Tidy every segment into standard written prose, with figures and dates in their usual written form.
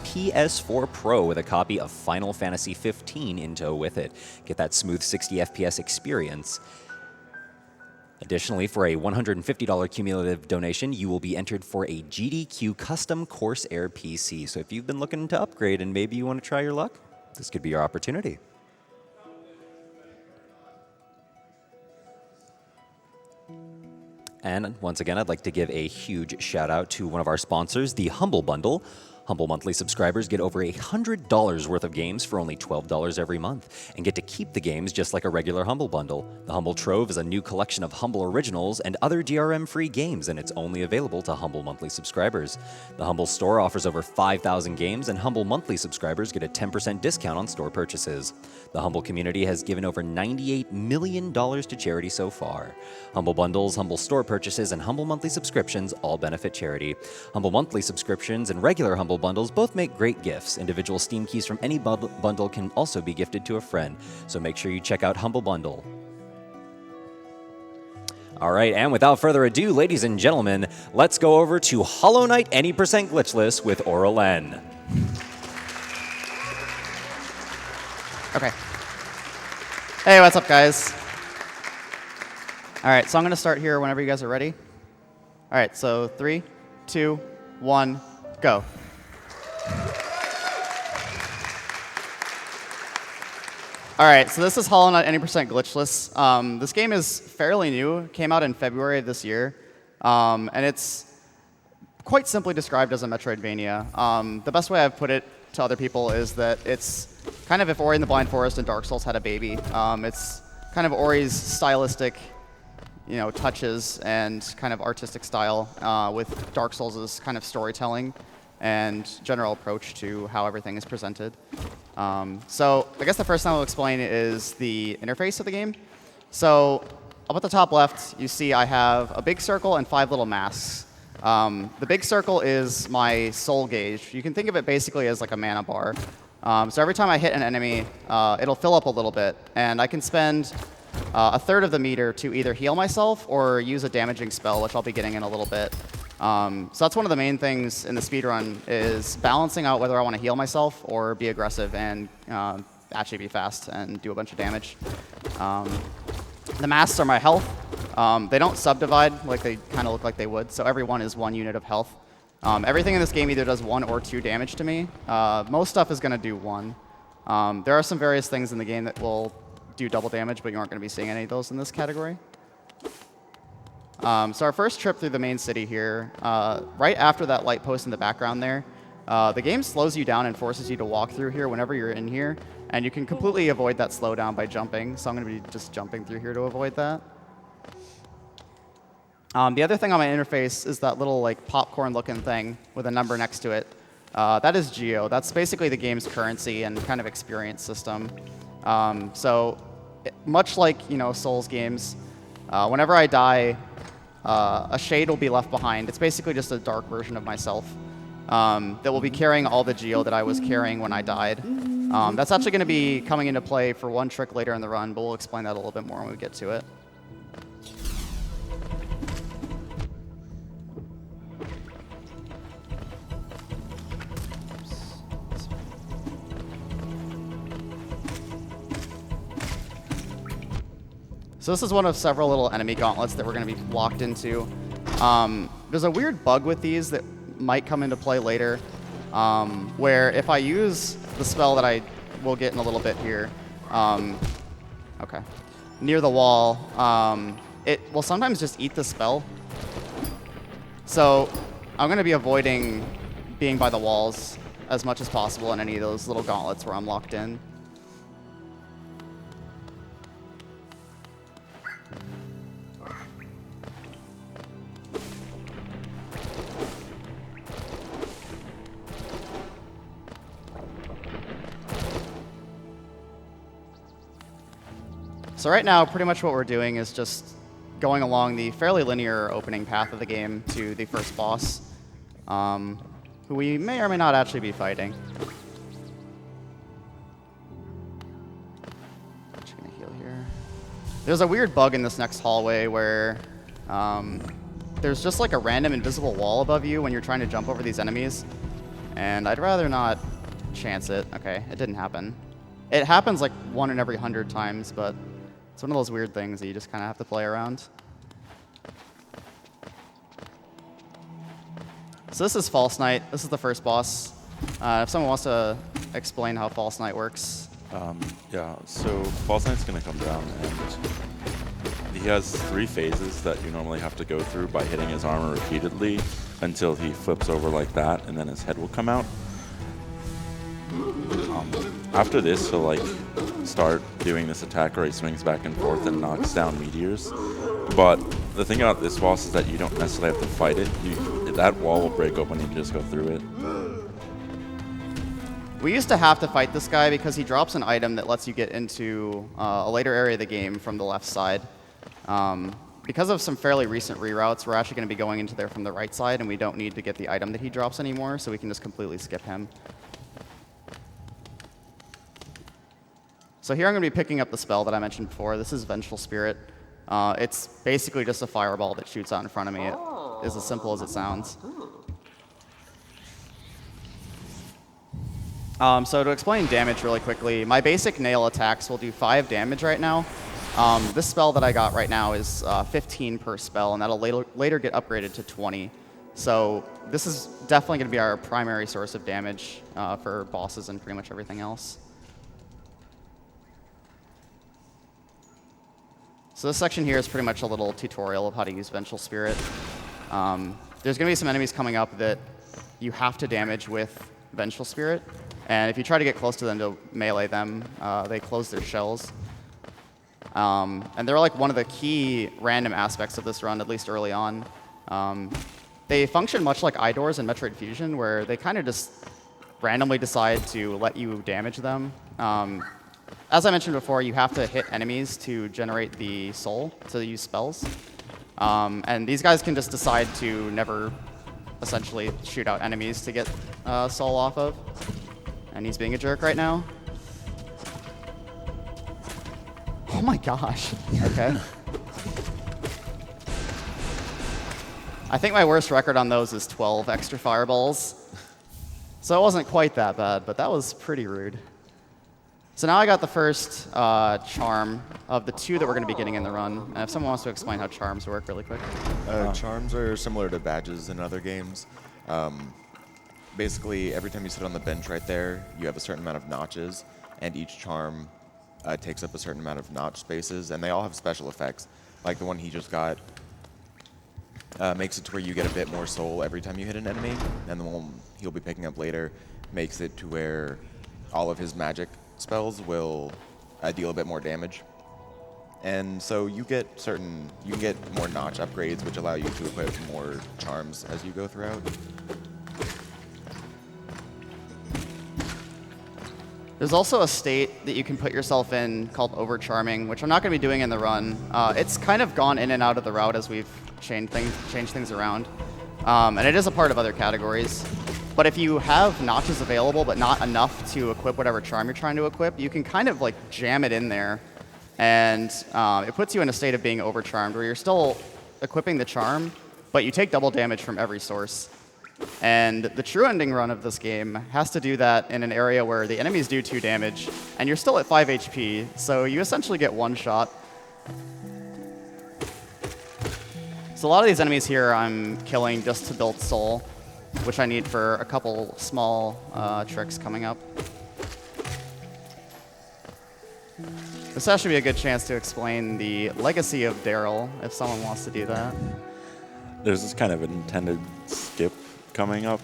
PS4 Pro with a copy of Final Fantasy 15 in tow with it. Get that smooth 60 FPS experience. Additionally, for a $150 cumulative donation, you will be entered for a GDQ custom Corsair PC. So if you've been looking to upgrade and maybe you want to try your luck, this could be your opportunity. And once again, I'd like to give a huge shout out to one of our sponsors, the Humble Bundle. Humble monthly subscribers get over $100 worth of games for only $12 every month and get to keep the games just like a regular Humble Bundle. The Humble Trove is a new collection of Humble Originals and other DRM-free games, and it's only available to Humble monthly subscribers. The Humble Store offers over 5,000 games, and Humble monthly subscribers get a 10% discount on store purchases. The Humble community has given over $98 million to charity so far. Humble Bundles, Humble Store purchases, and Humble monthly subscriptions all benefit charity. Humble monthly subscriptions and regular Humble Bundles both make great gifts. Individual Steam keys from any bundle can also be gifted to a friend, so make sure you check out Humble Bundle. All right, and without further ado, ladies and gentlemen, let's go over to Hollow Knight Any Percent Glitchless with Ourolen. Okay. Hey, what's up, guys? All right, so I'm going to start here whenever you guys are ready. All right, so 3, 2, 1, go. All right, so this is Hollow Knight Any Percent Glitchless. This game is fairly new. It came out in February of this year, and it's quite simply described as a Metroidvania. The best way I've put it to other people is that it's kind of if Ori and the Blind Forest and Dark Souls had a baby. It's kind of Ori's stylistic, touches and kind of artistic style with Dark Souls' kind of storytelling and general approach to how everything is presented. So I guess the first thing I'll explain is the interface of the game. So up at the top left, you see I have a big circle and 5 little masks. The big circle is my soul gauge. You can think of it basically as like a mana bar. So every time I hit an enemy, it'll fill up a little bit, and I can spend a third of the meter to either heal myself or use a damaging spell, which I'll be getting in a little bit. So that's one of the main things in the speedrun is balancing out whether I want to heal myself or be aggressive and actually be fast and do a bunch of damage. The masks are my health. They don't subdivide like they kind of look like they would, so every one is 1 unit of health. Everything in this game either does 1 or 2 damage to me. Most stuff is going to do 1. There are some various things in the game that will do double damage, but you aren't going to be seeing any of those in this category. So our first trip through the main city here, right after that light post in the background there, the game slows you down and forces you to walk through here whenever you're in here, and you can completely avoid that slowdown by jumping, so I'm going to be just jumping through here to avoid that. The other thing on my interface is that little like popcorn-looking thing with a number next to it. That is Geo. That's basically the game's currency and kind of experience system. Much like Souls games, whenever I die, a shade will be left behind. It's basically just a dark version of myself that will be carrying all the Geo that I was carrying when I died. That's actually going to be coming into play for one trick later in the run, but we'll explain that a little bit more when we get to it. So this is one of several little enemy gauntlets that we're going to be locked into. There's a weird bug with these that might come into play later, where if I use the spell that I will get in a little bit here, near the wall, it will sometimes just eat the spell. So I'm going to be avoiding being by the walls as much as possible in any of those little gauntlets where I'm locked in. So right now, pretty much what we're doing is just going along the fairly linear opening path of the game to the first boss, who we may or may not actually be fighting. Just gonna heal here. There's a weird bug in this next hallway where there's just like a random invisible wall above you when you're trying to jump over these enemies. and I'd rather not chance it. Okay, it didn't happen. It happens like 1 in every 100 times, but it's one of those weird things that you just kind of have to play around. So this is False Knight. This is the first boss. If someone wants to explain how False Knight works. Yeah, so False Knight's going to come down, and he has 3 phases that you normally have to go through by hitting his armor repeatedly until he flips over like that, and then his head will come out. After this, he'll like start doing this attack where he swings back and forth and knocks down meteors. But the thing about this boss is that you don't necessarily have to fight it. That wall will break open and you just go through it. We used to have to fight this guy because he drops an item that lets you get into a later area of the game from the left side. Because of some fairly recent reroutes, we're actually going to be going into there from the right side, and we don't need to get the item that he drops anymore, so we can just completely skip him. So here I'm going to be picking up the spell that I mentioned before. This is Vengeful Spirit. It's basically just a fireball that shoots out in front of me. It is as simple as it sounds. So to explain damage really quickly, my basic nail attacks will do 5 damage right now. This spell that I got right now is 15 per spell, and that'll later get upgraded to 20. So this is definitely going to be our primary source of damage for bosses and pretty much everything else. So this section here is pretty much a little tutorial of how to use Vengeful Spirit. There's going to be some enemies coming up that you have to damage with Vengeful Spirit. And if you try to get close to them to melee them, they close their shells. And they're like one of the key random aspects of this run, at least early on. They function much like eye doors in Metroid Fusion, where they kind of just randomly decide to let you damage them. As I mentioned before, you have to hit enemies to generate the soul to use spells. And these guys can just decide to never essentially shoot out enemies to get soul off of. And he's being a jerk right now. Oh my gosh. Okay. I think my worst record on those is 12 extra fireballs. So it wasn't quite that bad, but that was pretty rude. So now I got the first charm of the 2 that we're going to be getting in the run. And if someone wants to explain how charms work really quick. Charms are similar to badges in other games. Basically, every time you sit on the bench right there, you have a certain amount of notches, and each charm takes up a certain amount of notch spaces, and they all have special effects. Like the one he just got makes it to where you get a bit more soul every time you hit an enemy, and the one he'll be picking up later makes it to where all of his magic spells will deal a bit more damage. And so you can get more notch upgrades, which allow you to equip more charms as you go throughout. There's also a state that you can put yourself in called overcharming, which I'm not going to be doing in the run. It's kind of gone in and out of the route as we've changed things around. And it is a part of other categories. But if you have notches available but not enough to equip whatever charm you're trying to equip, you can kind of like jam it in there. And it puts you in a state of being overcharmed where you're still equipping the charm, but you take double damage from every source. And the true ending run of this game has to do that in an area where the enemies do 2 damage, and you're still at 5 HP, so you essentially get 1 shot. So a lot of these enemies here I'm killing just to build soul, which I need for a couple small tricks coming up. This actually be a good chance to explain the legacy of Daryl, if someone wants to do that. There's this kind of intended skip coming up.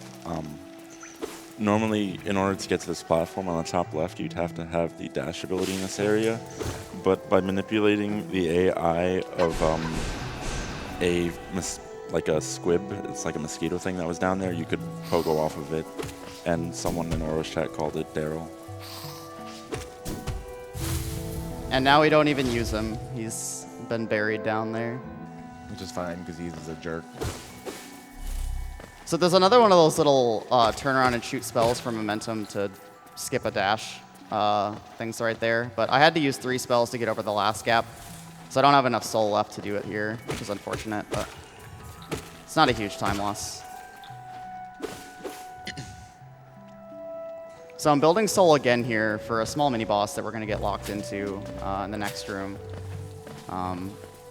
Normally, in order to get to this platform on the top left, you'd have to have the dash ability in this area. But by manipulating the AI of like a squib, it's like a mosquito thing that was down there, you could pogo off of it. And someone in Oro's chat called it Daryl. And now we don't even use him. He's been buried down there. Which is fine, because he's a jerk. So there's another one of those little turn around and shoot spells for momentum to skip a dash things right there. But I had to use 3 spells to get over the last gap. So I don't have enough soul left to do it here, which is unfortunate, but it's not a huge time loss. So I'm building Soul again here for a small mini-boss that we're going to get locked into in the next room.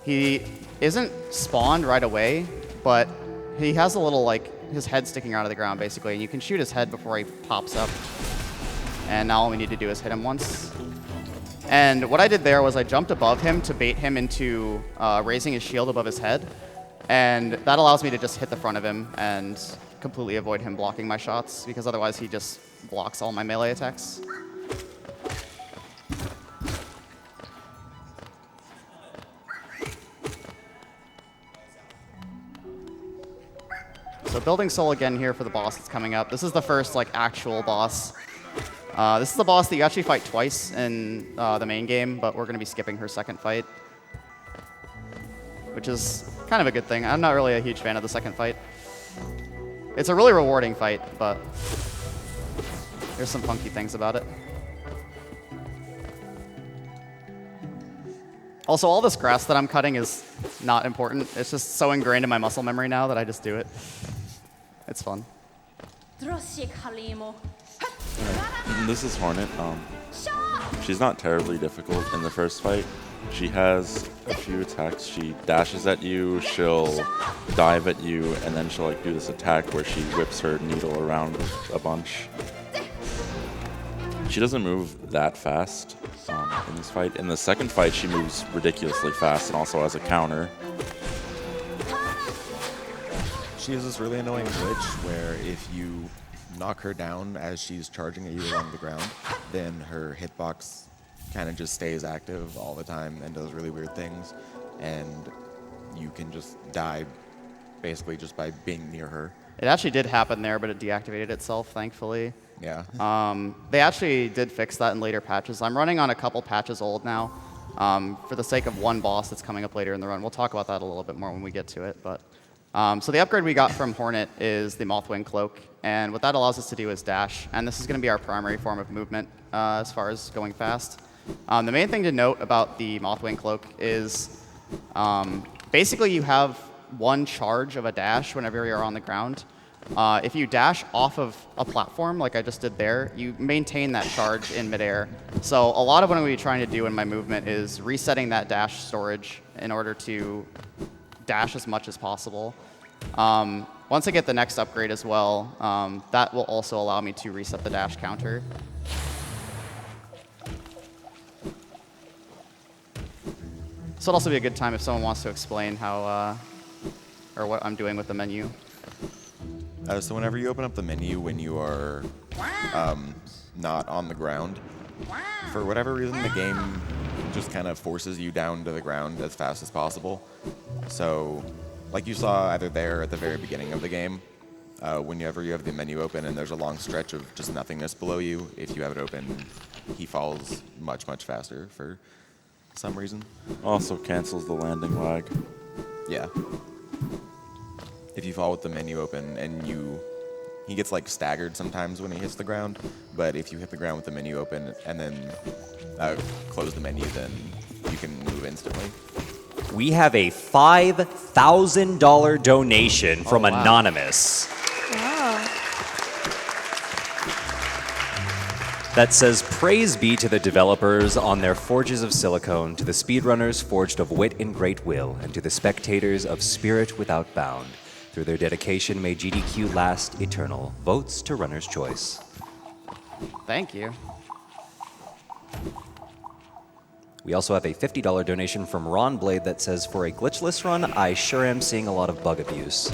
He isn't spawned right away, but he has a little, like, his head sticking out of the ground, basically. And you can shoot his head before he pops up. And now all we need to do is hit him once. And what I did there was I jumped above him to bait him into raising his shield above his head. And that allows me to just hit the front of him and completely avoid him blocking my shots, because otherwise he just blocks all my melee attacks. So building Soul again here for the boss that's coming up. This is the first like actual boss. This is the boss that you actually fight twice in the main game, but we're going to be skipping her second fight, which is kind of a good thing. I'm not really a huge fan of the second fight. It's a really rewarding fight, but there's some funky things about it. Also, all this grass that I'm cutting is not important. It's just so ingrained in my muscle memory now that I just do it. It's fun. This is Hornet. She's not terribly difficult in the first fight. She has a few attacks. She dashes at you, she'll dive at you, and then she'll like do this attack where she whips her needle around a bunch. She doesn't move that fast in this fight. In the second fight, she moves ridiculously fast and also has a counter. She has this really annoying glitch where if you knock her down as she's charging at you along the ground, then her hitbox kind of just stays active all the time and does really weird things, and you can just die basically just by being near her. It actually did happen there, but it deactivated itself, thankfully. Yeah. They actually did fix that in later patches. I'm running on a couple patches old now for the sake of one boss that's coming up later in the run. We'll talk about that a little bit more when we get to it. But so the upgrade we got from Hornet is the Mothwing Cloak, and what that allows us to do is dash, and this is going to be our primary form of movement as far as going fast. The main thing to note about the Mothwing Cloak is basically you have one charge of a dash whenever you're on the ground. If you dash off of a platform, like I just did there, you maintain that charge in midair. So a lot of what I'm going to be trying to do in my movement is resetting that dash storage in order to dash as much as possible. Once I get the next upgrade as well, that will also allow me to reset the dash counter. So it'll also be a good time if someone wants to explain how or what I'm doing with the menu. So whenever you open up the menu when you are not on the ground, for whatever reason the game just kind of forces you down to the ground as fast as possible. So like you saw either there at the very beginning of the game, whenever you have the menu open and there's a long stretch of just nothingness below you, if you have it open, he falls much, much faster for some reason. Also cancels the landing lag. Yeah. If you fall with the menu open and he gets like staggered sometimes when he hits the ground, but if you hit the ground with the menu open and then close the menu, then you can move instantly. We have a $5,000 donation from wow. Anonymous. Wow. That says, praise be to the developers on their forges of silicone, to the speedrunners forged of wit and great will, and to the spectators of spirit without bound. Through their dedication, may GDQ last eternal. Votes to runner's choice. Thank you. We also have a $50 donation from Ron Blade that says, for a glitchless run, I sure am seeing a lot of bug abuse.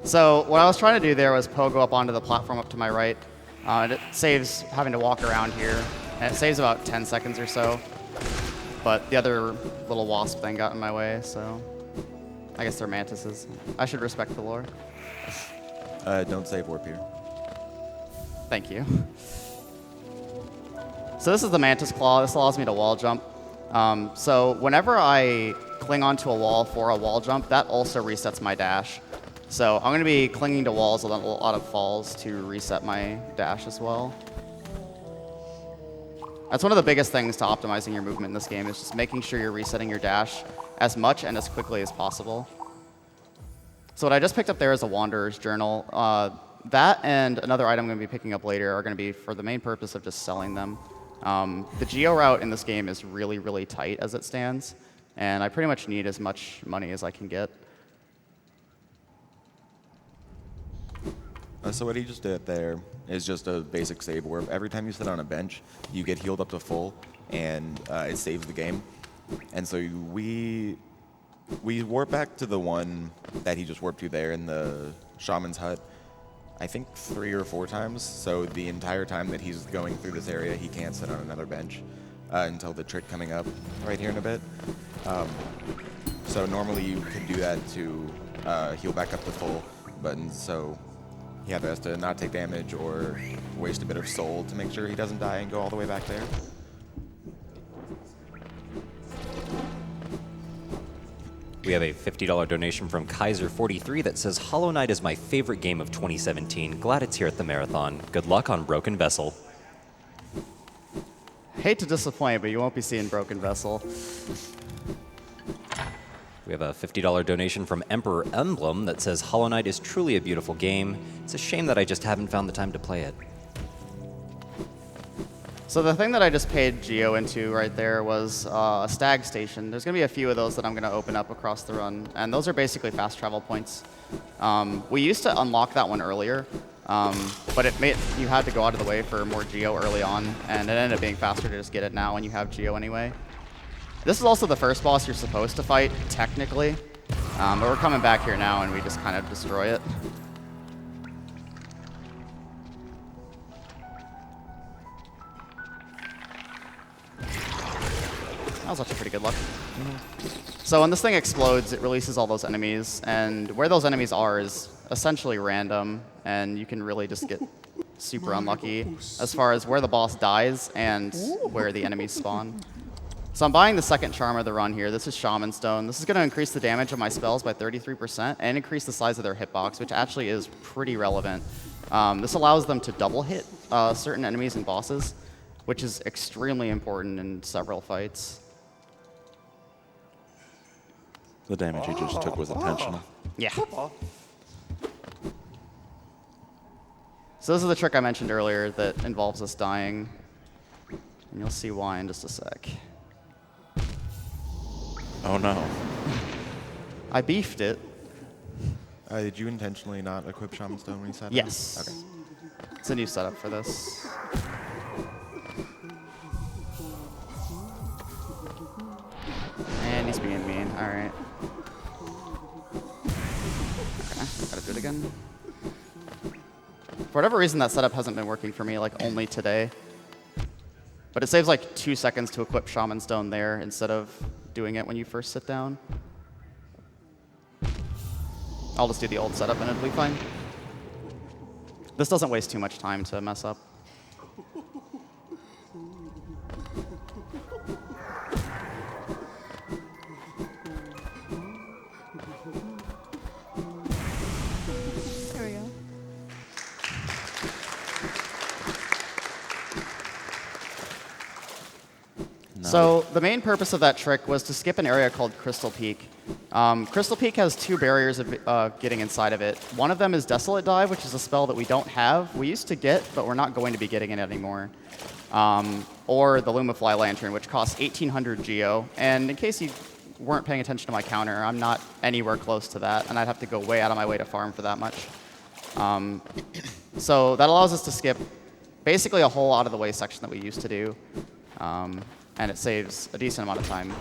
So what I was trying to do there was pogo up onto the platform up to my right. And it saves having to walk around here. And it saves about 10 seconds or so. But the other little wasp thing got in my way, so I guess they're mantises. I should respect the lore. Don't save warp here. Thank you. So this is the Mantis Claw. This allows me to wall jump. So whenever I cling onto a wall for a wall jump, that also resets my dash. So I'm going to be clinging to walls a lot of falls to reset my dash as well. That's one of the biggest things to optimizing your movement in this game, is just making sure you're resetting your dash as much and as quickly as possible. So what I just picked up there is a Wanderer's Journal. That and another item I'm going to be picking up later are going to be for the main purpose of just selling them. The geo route in this game is really, really tight as it stands, and I pretty much need as much money as I can get. So what he just did there is just a basic save where every time you sit on a bench, you get healed up to full, and it saves the game. And so we warp back to the one that he just warped to there in the Shaman's Hut, I think 3 or 4 times. So the entire time that he's going through this area, he can't sit on another bench until the trick coming up right here in a bit. So normally you can do that to heal back up to full, but so he either has to not take damage or waste a bit of soul to make sure he doesn't die and go all the way back there. We have a $50 donation from Kaiser43 that says, Hollow Knight is my favorite game of 2017. Glad it's here at the marathon. Good luck on Broken Vessel. Hate to disappoint, but you won't be seeing Broken Vessel. We have a $50 donation from Emperor Emblem that says, Hollow Knight is truly a beautiful game. It's a shame that I just haven't found the time to play it. So the thing that I just paid Geo into right there was a stag station. There's going to be a few of those that I'm going to open up across the run, and those are basically fast travel points. We used to unlock that one earlier, but you had to go out of the way for more Geo early on, and it ended up being faster to just get it now when you have Geo anyway. This is also the first boss you're supposed to fight, technically, but we're coming back here now, and we just kind of destroy it. That was actually pretty good luck. So when this thing explodes, it releases all those enemies, and where those enemies are is essentially random, and you can really just get super unlucky as far as where the boss dies and where the enemies spawn. So I'm buying the second charm of the run here. This is Shaman Stone. This is going to increase the damage of my spells by 33% and increase the size of their hitbox, which actually is pretty relevant. This allows them to double hit certain enemies and bosses, which is extremely important in several fights. The damage he just took was intentional. Yeah. So this is the trick I mentioned earlier that involves us dying. And you'll see why in just a sec. Oh no. I beefed it. Did you intentionally not equip Shaman Stone when you said Yes. Okay. It's a new setup for this. And he's being mean. All right. Okay, gotta do it again. For whatever reason, that setup hasn't been working for me, like, only today. But it saves, like, 2 seconds to equip Shaman Stone there instead of doing it when you first sit down. I'll just do the old setup and it'll be fine. This doesn't waste too much time to mess up. There we go. So the main purpose of that trick was to skip an area called Crystal Peak. Crystal Peak has 2 barriers of getting inside of it. One of them is Desolate Dive, which is a spell that we don't have. We used to get, but we're not going to be getting it anymore. Or the Lumafly Lantern, which costs 1,800 Geo. And in case you weren't paying attention to my counter, I'm not anywhere close to that, and I'd have to go way out of my way to farm for that much. So that allows us to skip basically a whole out-of-the-way section that we used to do. And it saves a decent amount of time.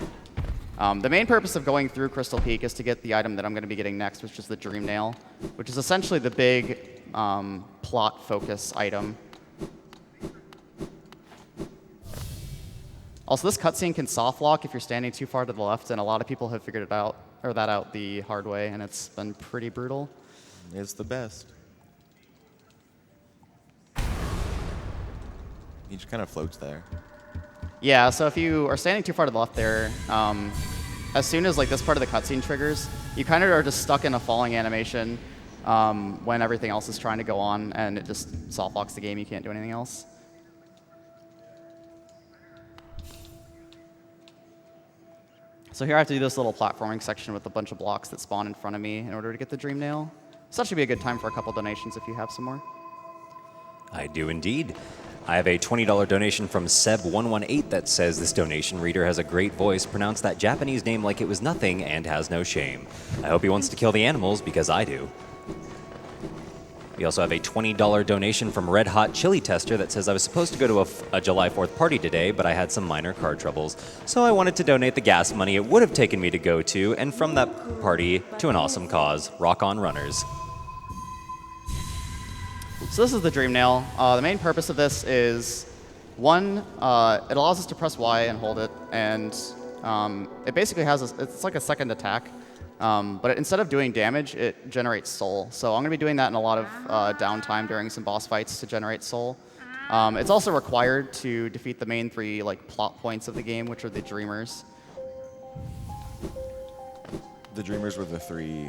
The main purpose of going through Crystal Peak is to get the item that I'm going to be getting next, which is the Dream Nail, which is essentially the big plot focus item. Also, this cutscene can soft lock if you're standing too far to the left, and a lot of people have figured that out the hard way, and it's been pretty brutal. It's the best. He just kind of floats there. Yeah, so if you are standing too far to the left there, as soon as like this part of the cutscene triggers, you kind of are just stuck in a falling animation when everything else is trying to go on, and it just soft locks the game. You can't do anything else. So So here I have to do this little platforming section with a bunch of blocks that spawn in front of me in order to get the dream nail. So that should be a good time for a couple donations if you have some more. I do indeed. I have a $20 donation from Seb118 that says this donation reader has a great voice, pronounced that Japanese name like it was nothing, and has no shame. I hope he wants to kill the animals, because I do. We also have a $20 donation from Red Hot Chili Tester that says I was supposed to go to a July 4th party today, but I had some minor car troubles. So I wanted to donate the gas money it would have taken me to go to, and from that party, to an awesome cause. Rock on, runners. So this is the dream nail. The main purpose of this is, one, it allows us to press Y and hold it, and it basically has it's like a second attack. But instead of doing damage, it generates soul. So I'm going to be doing that in a lot of downtime during some boss fights to generate soul. It's also required to defeat the main 3 plot points of the game, which are the Dreamers. The Dreamers were the 3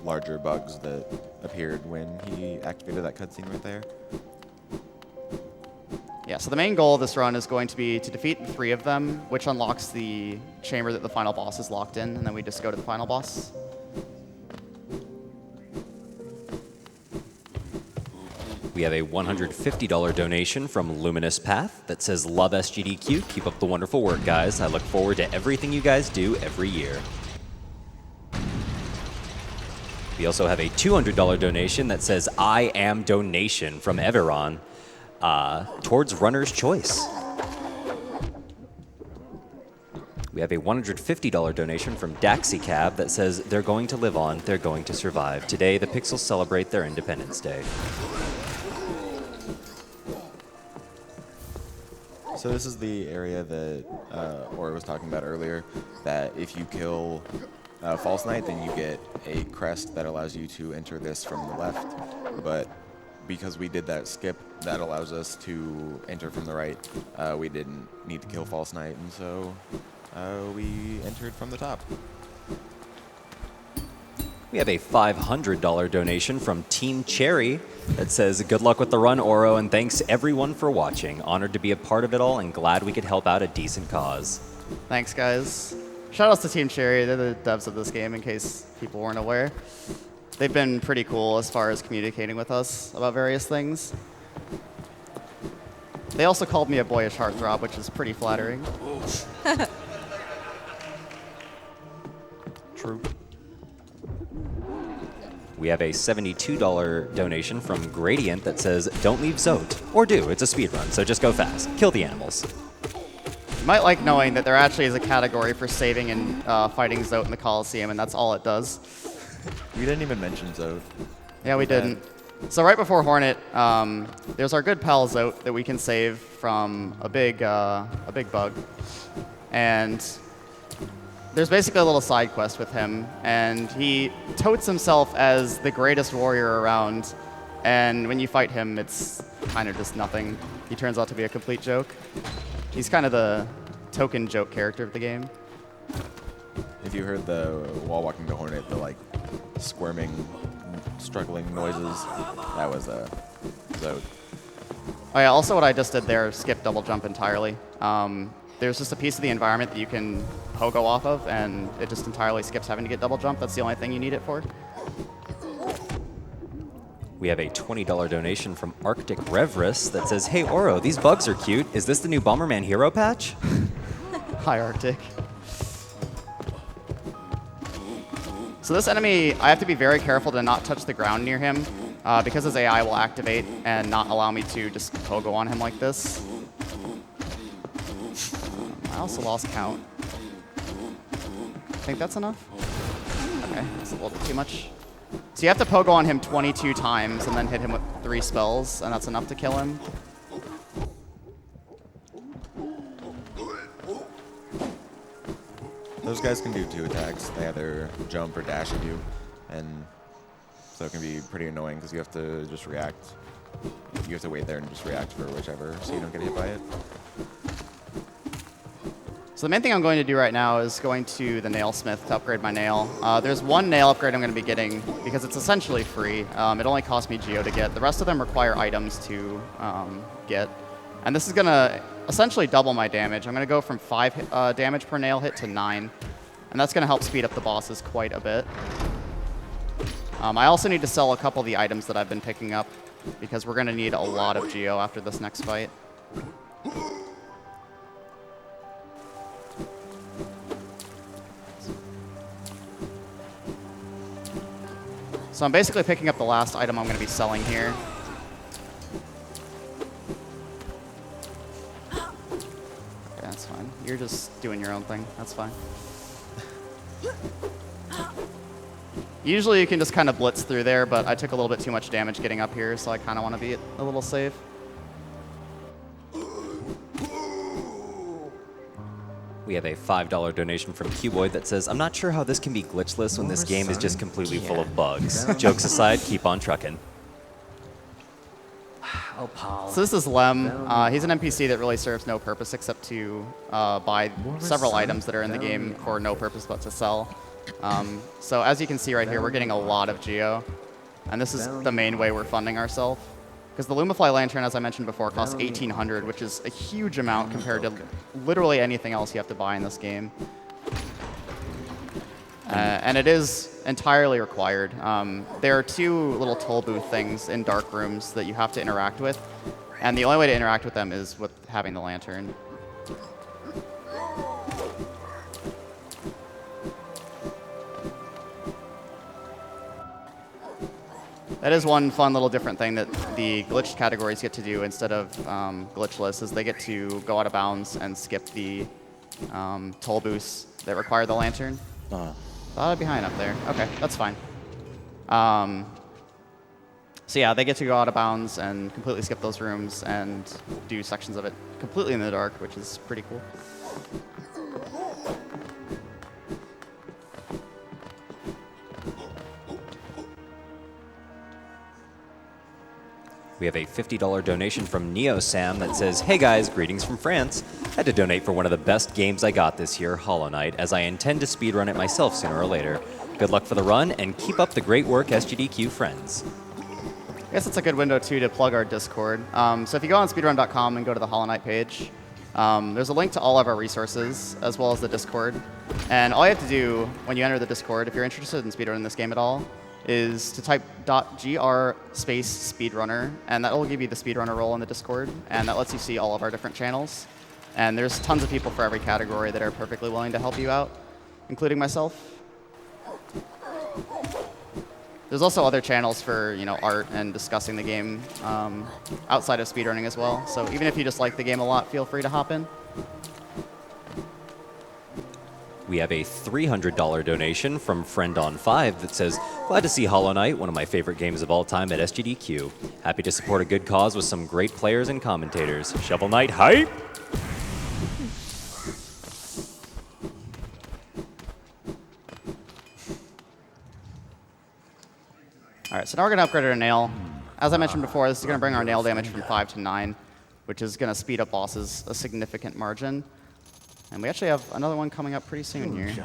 larger bugs that appeared when he activated that cutscene right there. Yeah, so the main goal of this run is going to be to defeat 3 of them, which unlocks the chamber that the final boss is locked in, and then we just go to the final boss. We have a $150 donation from Luminous Path that says, love SGDQ, keep up the wonderful work, guys. I look forward to everything you guys do every year. We also have a $200 donation that says, I am donation from Everon towards Runner's Choice. We have a $150 donation from DaxiCab that says, they're going to live on, they're going to survive. Today, the Pixels celebrate their Independence Day. So this is the area that Aura was talking about earlier, that if you kill False Knight, then you get a crest that allows you to enter this from the left. But because we did that skip, that allows us to enter from the right. We didn't need to kill False Knight, and so we entered from the top. We have a $500 donation from Team Cherry that says, good luck with the run, Oro, and thanks everyone for watching. Honored to be a part of it all and glad we could help out a decent cause. Thanks, guys. Shoutouts to Team Cherry. They're the devs of this game, in case people weren't aware. They've been pretty cool as far as communicating with us about various things. They also called me a boyish heartthrob, which is pretty flattering. True. We have a $72 donation from Gradient that says, don't leave Zote. Or do, it's a speedrun, so just go fast. Kill the animals. You might like knowing that there actually is a category for saving and fighting Zote in the Coliseum, and that's all it does. We didn't even mention Zote. Yeah, we didn't. So right before Hornet, there's our good pal Zote that we can save from a big bug. And there's basically a little side quest with him, and he totes himself as the greatest warrior around, and when you fight him, it's kind of just nothing. He turns out to be a complete joke. He's kind of the token joke character of the game. If you heard the wall walking to Hornet, the squirming, struggling noises, that was Zote. Oh yeah, also what I just did there, skip double jump entirely. There's just a piece of the environment that you can pogo off of, and it just entirely skips having to get double jump. That's the only thing you need it for. We have a $20 donation from Arctic Revrus that says, hey, Oro, these bugs are cute. Is this the new Bomberman Hero patch? Hi, Arctic. So this enemy, I have to be very careful to not touch the ground near him, because his AI will activate and not allow me to just pogo on him like this. I also lost count. Think that's enough? Okay, that's a little bit too much. So you have to pogo on him 22 times and then hit him with 3 spells, and that's enough to kill him. Those guys can do 2 attacks. They either jump or dash at you, and so it can be pretty annoying because you have to just react. You have to wait there and just react for whichever so you don't get hit by it. So the main thing I'm going to do right now is going to the nailsmith to upgrade my nail. There's one nail upgrade I'm going to be getting because it's essentially free. It only cost me Geo to get. The rest of them require items to get. And this is going to essentially double my damage. I'm going to go from 5 damage per nail hit to 9. And that's going to help speed up the bosses quite a bit. I also need to sell a couple of the items that I've been picking up, because we're going to need a lot of Geo after this next fight. So I'm basically picking up the last item I'm going to be selling here. Okay, that's fine. You're just doing your own thing. That's fine. Usually you can just kind of blitz through there, but I took a little bit too much damage getting up here, so I kind of want to be a little safe. We have a $5 donation from Cuboid that says, I'm not sure how this can be glitchless when this game is just completely full of bugs. Jokes aside, keep on trucking. Oh, Paul. So this is Lem. He's an NPC that really serves no purpose except to buy several items that are in the game for no purpose but to sell. So as you can see right here, we're getting a lot of Geo. And this is the main way we're funding ourselves. Because the Lumify Lantern, as I mentioned before, costs $1,800, which is a huge amount compared to literally anything else you have to buy in this game. And it is entirely required. There are 2 little toll booth things in dark rooms that you have to interact with. And the only way to interact with them is with having the lantern. That is one fun little different thing that the glitched categories get to do instead of glitchless, is they get to go out of bounds and skip the toll booths that require the lantern. Thought I'd be high enough there. Okay, that's fine. So yeah, they get to go out of bounds and completely skip those rooms and do sections of it completely in the dark, which is pretty cool. We have a $50 donation from Neo Sam that says, hey guys, greetings from France. Had to donate for one of the best games I got this year, Hollow Knight, as I intend to speedrun it myself sooner or later. Good luck for the run, and keep up the great work, SGDQ friends. I guess it's a good window, too, to plug our Discord. So if you go on speedrun.com and go to the Hollow Knight page, there's a link to all of our resources, as well as the Discord. And all you have to do when you enter the Discord, if you're interested in speedrunning this game at all, is to type .gr space speedrunner, and that will give you the speedrunner role in the Discord, and that lets you see all of our different channels. And there's tons of people for every category that are perfectly willing to help you out, including myself. There's also other channels for, you know, art and discussing the game outside of speedrunning as well. So even if you just like the game a lot, feel free to hop in. We have a $300 donation from Friend on 5 that says, glad to see Hollow Knight, one of my favorite games of all time at SGDQ. Happy to support a good cause with some great players and commentators. Shovel Knight hype! All right, so now we're going to upgrade our nail. As I mentioned before, this is going to bring our nail damage from 5 to 9, which is going to speed up bosses a significant margin. And we actually have another one coming up pretty soon here.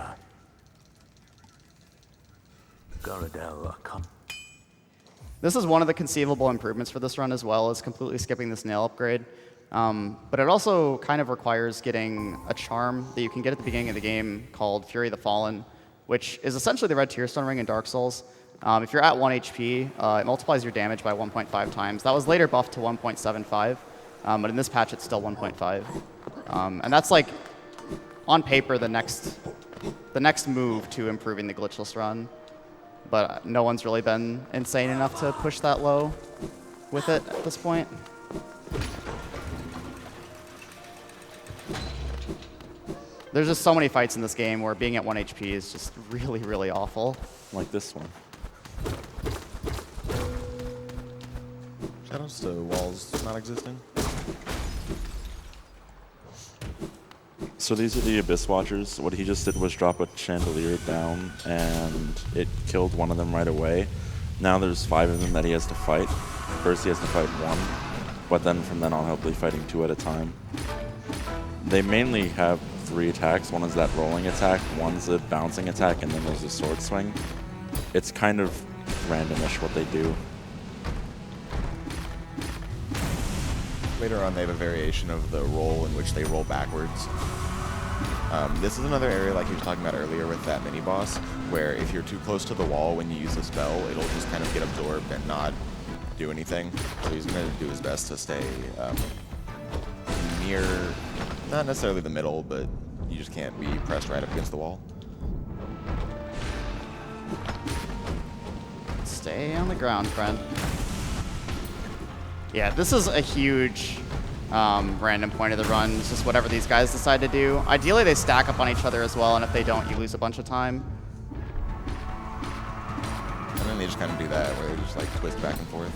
This is one of the conceivable improvements for this run as well, is completely skipping this nail upgrade. But it also kind of requires getting a charm that you can get at the beginning of the game called Fury the Fallen, which is essentially the red tearstone ring in Dark Souls. If you're at 1 HP, it multiplies your damage by 1.5 times. That was later buffed to 1.75, but in this patch it's still 1.5. And that's like, on paper, the next move to improving the glitchless run, but no one's really been insane enough to push that low with it at this point. There's just so many fights in this game where being at 1 HP is just really, really awful. Like this one. Shoutouts to walls not existing. So these are the Abyss Watchers. What he just did was drop a chandelier down, and it killed one of them right away. Now there's 5 of them that he has to fight. First he has to fight 1, but then from then on he'll be fighting 2 at a time. They mainly have 3 attacks. One is that rolling attack, one's a bouncing attack, and then there's a sword swing. It's kind of randomish what they do. Later on, they have a variation of the roll in which they roll backwards. This is another area like you were talking about earlier with that mini-boss, where if you're too close to the wall when you use a spell, it'll just kind of get absorbed and not do anything. So he's going to do his best to stay near, not necessarily the middle, but you just can't be pressed right up against the wall. Stay on the ground, friend. Yeah, this is a huge random point of the run. It's just whatever these guys decide to do. Ideally, they stack up on each other as well, and if they don't, you lose a bunch of time. And then they just kind of do that, where they just like twist back and forth.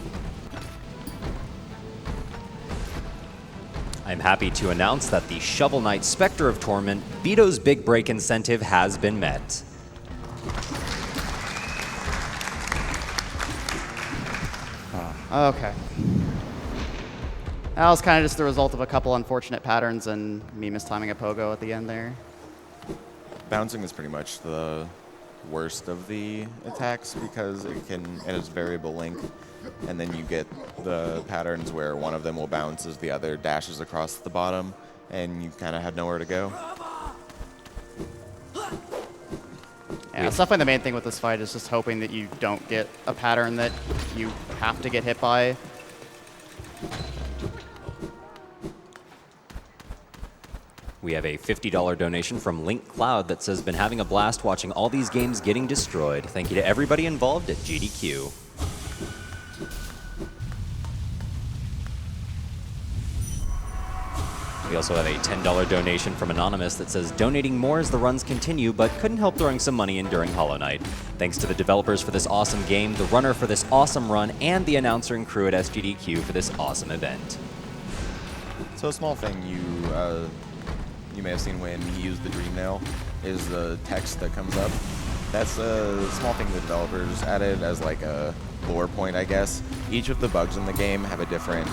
I'm happy to announce that the Shovel Knight Spectre of Torment Vito's Big Break incentive has been met. Okay. That was kind of just the result of a couple unfortunate patterns and me mistiming a pogo at the end there. Bouncing is pretty much the worst of the attacks because it has variable length, and then you get the patterns where one of them will bounce as the other dashes across the bottom, and you kind of had nowhere to go. Yeah, it's definitely the main thing with this fight is just hoping that you don't get a pattern that you have to get hit by. We have a $50 donation from Link Cloud that says, been having a blast watching all these games getting destroyed. Thank you to everybody involved at GDQ. We also have a $10 donation from Anonymous that says, donating more as the runs continue, but couldn't help throwing some money in during Hollow Knight. Thanks to the developers for this awesome game, the runner for this awesome run, and the announcer and crew at SGDQ for this awesome event. So a small thing you may have seen when he used the Dream Nail is the text that comes up. That's a small thing the developers added as like a lore point, I guess. Each of the bugs in the game have a different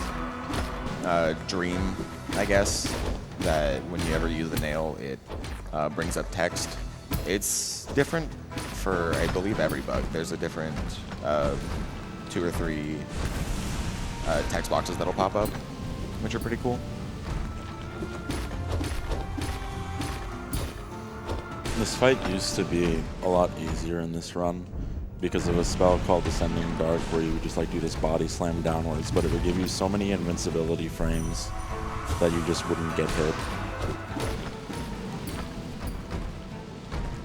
dream, I guess, that when you ever use the nail, it brings up text. It's different for, I believe, every bug. There's a different 2 or 3 text boxes that'll pop up, which are pretty cool. This fight used to be a lot easier in this run because of a spell called Descending Dark where you would just like do this body slam downwards, but it would give you so many invincibility frames that you just wouldn't get hit.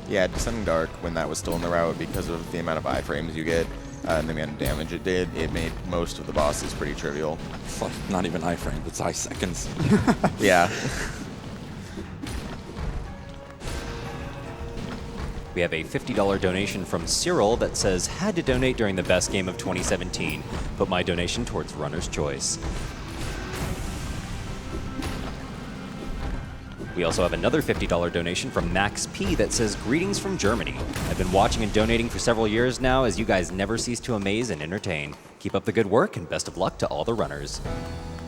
Yeah, Descending Dark, when that was still in the route, because of the amount of iframes you get and the amount of damage it did, it made most of the bosses pretty trivial. It's like not even iframes, it's eye seconds. Yeah. We have a $50 donation from Cyril that says, had to donate during the best game of 2017. Put my donation towards Runner's Choice. We also have another $50 donation from Max P that says, greetings from Germany. I've been watching and donating for several years now as you guys never cease to amaze and entertain. Keep up the good work and best of luck to all the runners.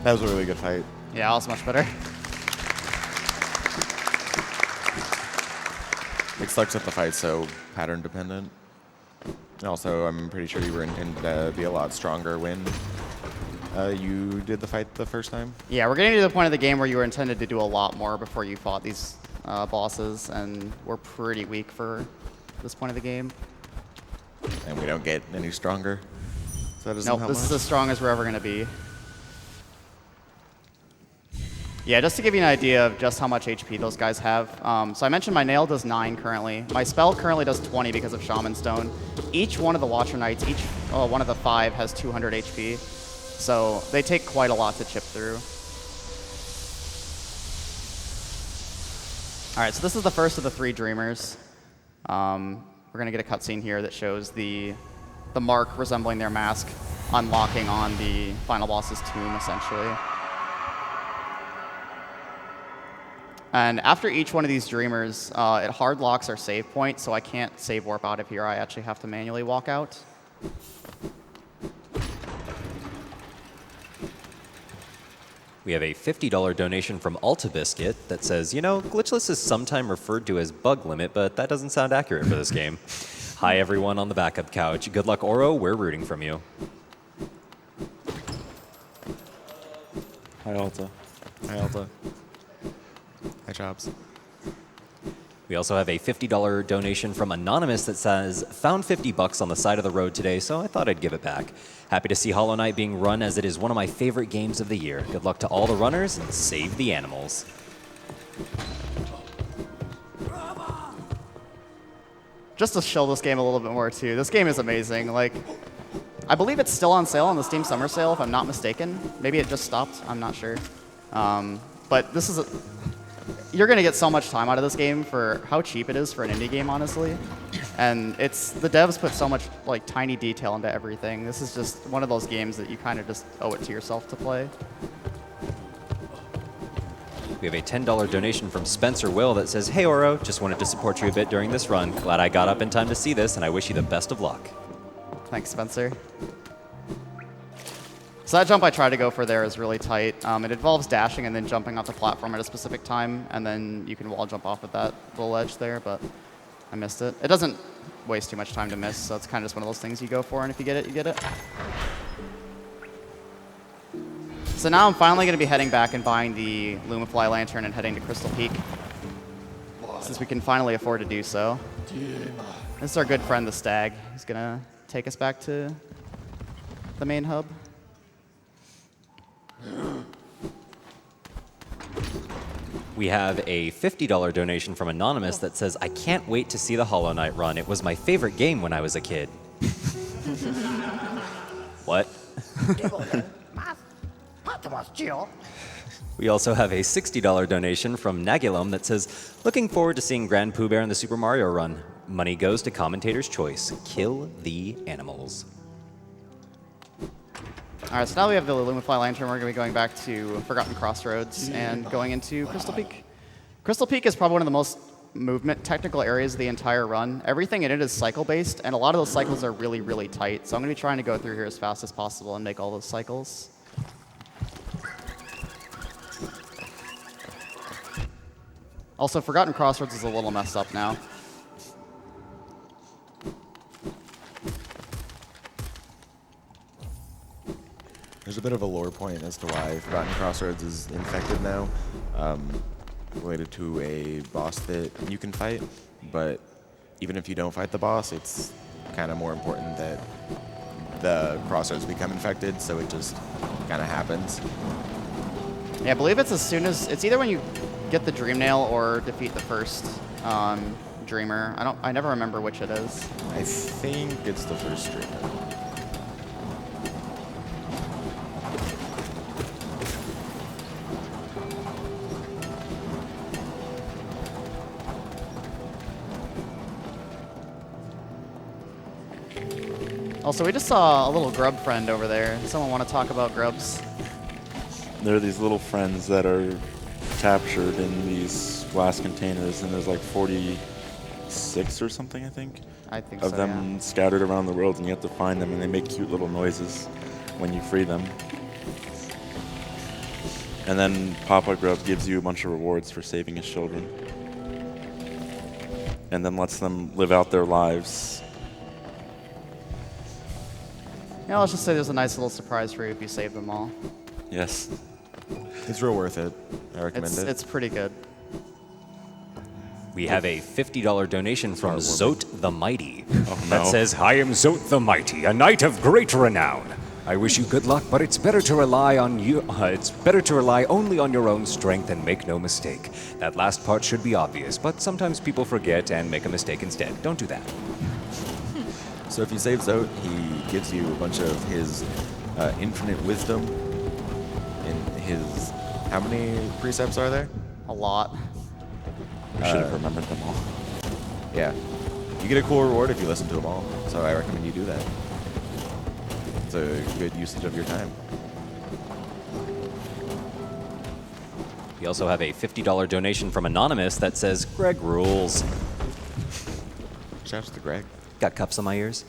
That was a really good fight. Yeah, that was much better. It sucks that the fight's so pattern dependent. And also, I'm pretty sure you were intended to be a lot stronger when you did the fight the first time. Yeah, we're getting to the point of the game where you were intended to do a lot more before you fought these bosses, and we're pretty weak for this point of the game. And we don't get any stronger. So that doesn't Nope, help this is much. as strong as we're ever going to be. Yeah, just to give you an idea of just how much HP those guys have. So I mentioned my nail does 9 currently. My spell currently does 20 because of Shaman Stone. Each one of the Watcher Knights, each one of the 5 has 200 HP. So they take quite a lot to chip through. All right, so this is the first of the 3 Dreamers. We're going to get a cutscene here that shows the mark resembling their mask unlocking on the final boss's tomb, essentially. And after each one of these Dreamers, it hard locks our save point, so I can't save warp out of here. I actually have to manually walk out. We have a $50 donation from Alta Biscuit that says, you know, Glitchless is sometimes referred to as bug limit, but that doesn't sound accurate for this game. Hi, everyone on the backup couch. Good luck, Oro. We're rooting from you. Hi, Alta. Hi, Alta. Hi, Chops. We also have a $50 donation from Anonymous that says, found 50 bucks on the side of the road today, so I thought I'd give it back. Happy to see Hollow Knight being run as it is one of my favorite games of the year. Good luck to all the runners and save the animals. Just to show this game a little bit more too, this game is amazing. Like, I believe it's still on sale on the Steam Summer Sale, if I'm not mistaken. Maybe it just stopped, I'm not sure. But this is you're gonna get so much time out of this game for how cheap it is for an indie game, honestly. And the devs put so much like tiny detail into everything. This is just one of those games that you kind of just owe it to yourself to play. We have a $10 donation from Spencer Will that says, hey Oro, just wanted to support you a bit during this run. Glad I got up in time to see this, and I wish you the best of luck. Thanks, Spencer. So that jump I tried to go for there is really tight. It involves dashing and then jumping off the platform at a specific time, and then you can wall jump off at that little edge there, but I missed it. It doesn't waste too much time to miss, so it's kind of just one of those things you go for, and if you get it, you get it. So now I'm finally going to be heading back and buying the Lumifly Lantern and heading to Crystal Peak, since we can finally afford to do so. This is our good friend, the Stag. He's going to take us back to the main hub. We have a $50 donation from Anonymous that says, I can't wait to see the Hollow Knight run. It was my favorite game when I was a kid. What? We also have a $60 donation from Nagilum that says, looking forward to seeing Grand Pooh Bear in the Super Mario run. Money goes to commentator's choice. Kill the animals. All right, so now we have the Lumify Lantern. We're going to be going back to Forgotten Crossroads and going into Crystal Peak. Crystal Peak is probably one of the most movement technical areas of the entire run. Everything in it is cycle-based, and a lot of those cycles are really, really tight. So I'm going to be trying to go through here as fast as possible and make all those cycles. Also, Forgotten Crossroads is a little messed up now. There's a bit of a lore point as to why Forgotten Crossroads is infected now, related to a boss that you can fight, but even if you don't fight the boss, it's kind of more important that the crossroads become infected, so it just kind of happens. Yeah, I believe it's it's either when you get the Dream Nail or defeat the first Dreamer. I never remember which it is. I think it's the first Dreamer. Also, we just saw a little grub friend over there. Someone want to talk about grubs? There are these little friends that are captured in these glass containers, and there's like 46 or something, I think, Of them scattered around the world, and you have to find them, and they make cute little noises when you free them. And then Papa Grub gives you a bunch of rewards for saving his children, and then lets them live out their lives. Yeah, let's just say there's a nice little surprise for you if you save them all. Yes. It's real worth it. I recommend it. It's pretty good. We have a $50 donation from Zote the Mighty Oh, that no. says, I am Zote the Mighty, a knight of great renown. I wish you good luck, but it's better to rely on you. It's better to rely only on your own strength and make no mistake. That last part should be obvious, but sometimes people forget and make a mistake instead. Don't do that. So if you save Zote, he gives you a bunch of his infinite wisdom in his... How many precepts are there? A lot. I should have remembered them all. Yeah. You get a cool reward if you listen to them all, so I recommend you do that. It's a good usage of your time. We also have a $50 donation from Anonymous that says, Greg rules. Shouts to Greg. Got cups on my ears?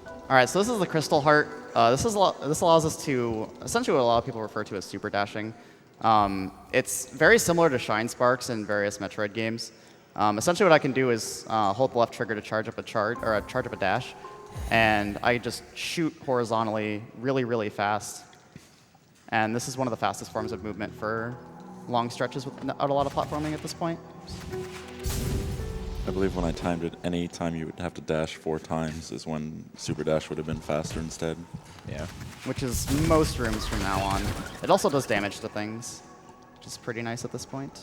All right, so this is the Crystal Heart. This allows us to essentially what a lot of people refer to as super dashing. It's very similar to Shine Sparks in various Metroid games. Essentially, what I can do is hold the left trigger to charge up a charge up a dash, and I just shoot horizontally really, really fast. And this is one of the fastest forms of movement for long stretches without a lot of platforming at this point. I believe when I timed it, any time you would have to dash 4 times is when Super Dash would have been faster instead. Yeah. Which is most rooms from now on. It also does damage to things, which is pretty nice at this point.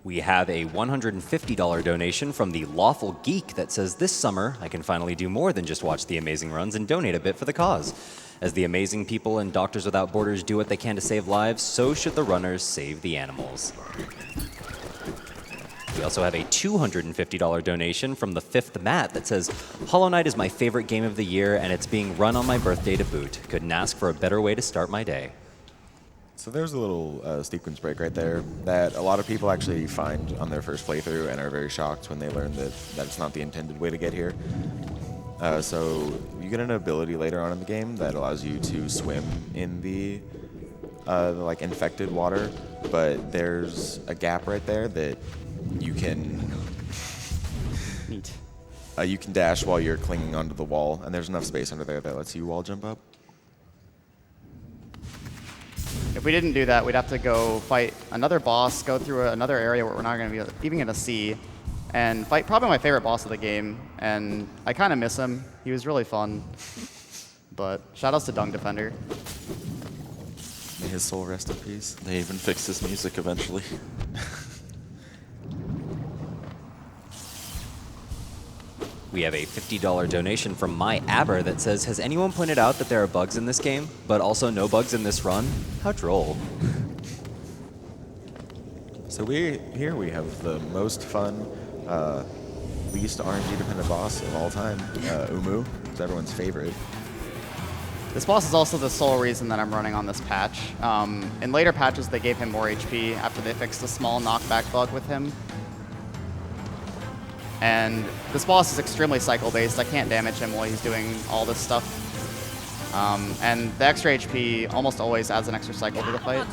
We have a $150 donation from the Lawful Geek that says, this summer, I can finally do more than just watch the amazing runs and donate a bit for the cause. As the amazing people and Doctors Without Borders do what they can to save lives, so should the runners save the animals. We also have a $250 donation from the Fifth Matt that says, Hollow Knight is my favorite game of the year, and it's being run on my birthday to boot. Couldn't ask for a better way to start my day. So there's a little sequence break right there that a lot of people actually find on their first playthrough and are very shocked when they learn that it's not the intended way to get here. So you get an ability later on in the game that allows you to swim in the like infected water, but there's a gap right there that you can Neat. you can dash while you're clinging onto the wall, and there's enough space under there that lets you wall jump up. If we didn't do that, we'd have to go fight another boss, go through another area where we're not going to be even going to see, and fight probably my favorite boss of the game. And I kind of miss him. He was really fun. But shoutouts to Dung Defender. May his soul rest in peace. They even fixed his music eventually. We have a $50 donation from My Aber that says, has anyone pointed out that there are bugs in this game, but also no bugs in this run? How droll. So here we have the most fun, least RNG-dependent boss of all time, Umu. It's everyone's favorite. This boss is also the sole reason that I'm running on this patch. In later patches, they gave him more HP after they fixed a small knockback bug with him. And this boss is extremely cycle-based. I can't damage him while he's doing all this stuff. And the extra HP almost always adds an extra cycle to the fight.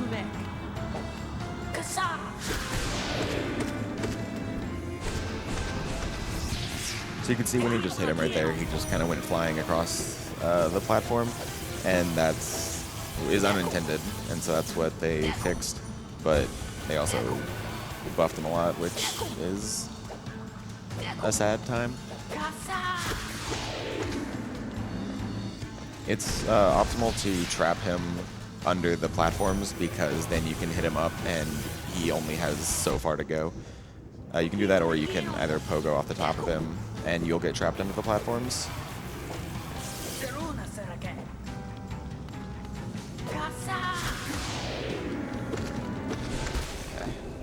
So you can see when he just hit him right there, he just kind of went flying across the platform, and is unintended, and so that's what they fixed. But they also buffed him a lot, which is a sad time. It's optimal to trap him under the platforms because then you can hit him up and he only has so far to go. You can do that, or you can either pogo off the top of him and you'll get trapped under the platforms.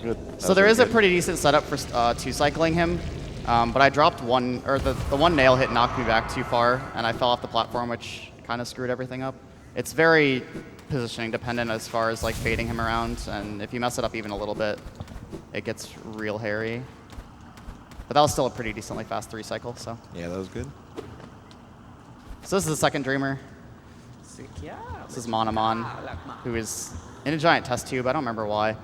Okay. So there is a pretty decent setup for two-cycling him, but I dropped one, or the one nail hit knocked me back too far, and I fell off the platform, which kind of screwed everything up. It's very positioning dependent as far as like baiting him around, and if you mess it up even a little bit, it gets real hairy. But that was still a pretty decently fast 3-cycle, so. Yeah, that was good. So this is the second Dreamer. This is Monomon, who is in a giant test tube. I don't remember why.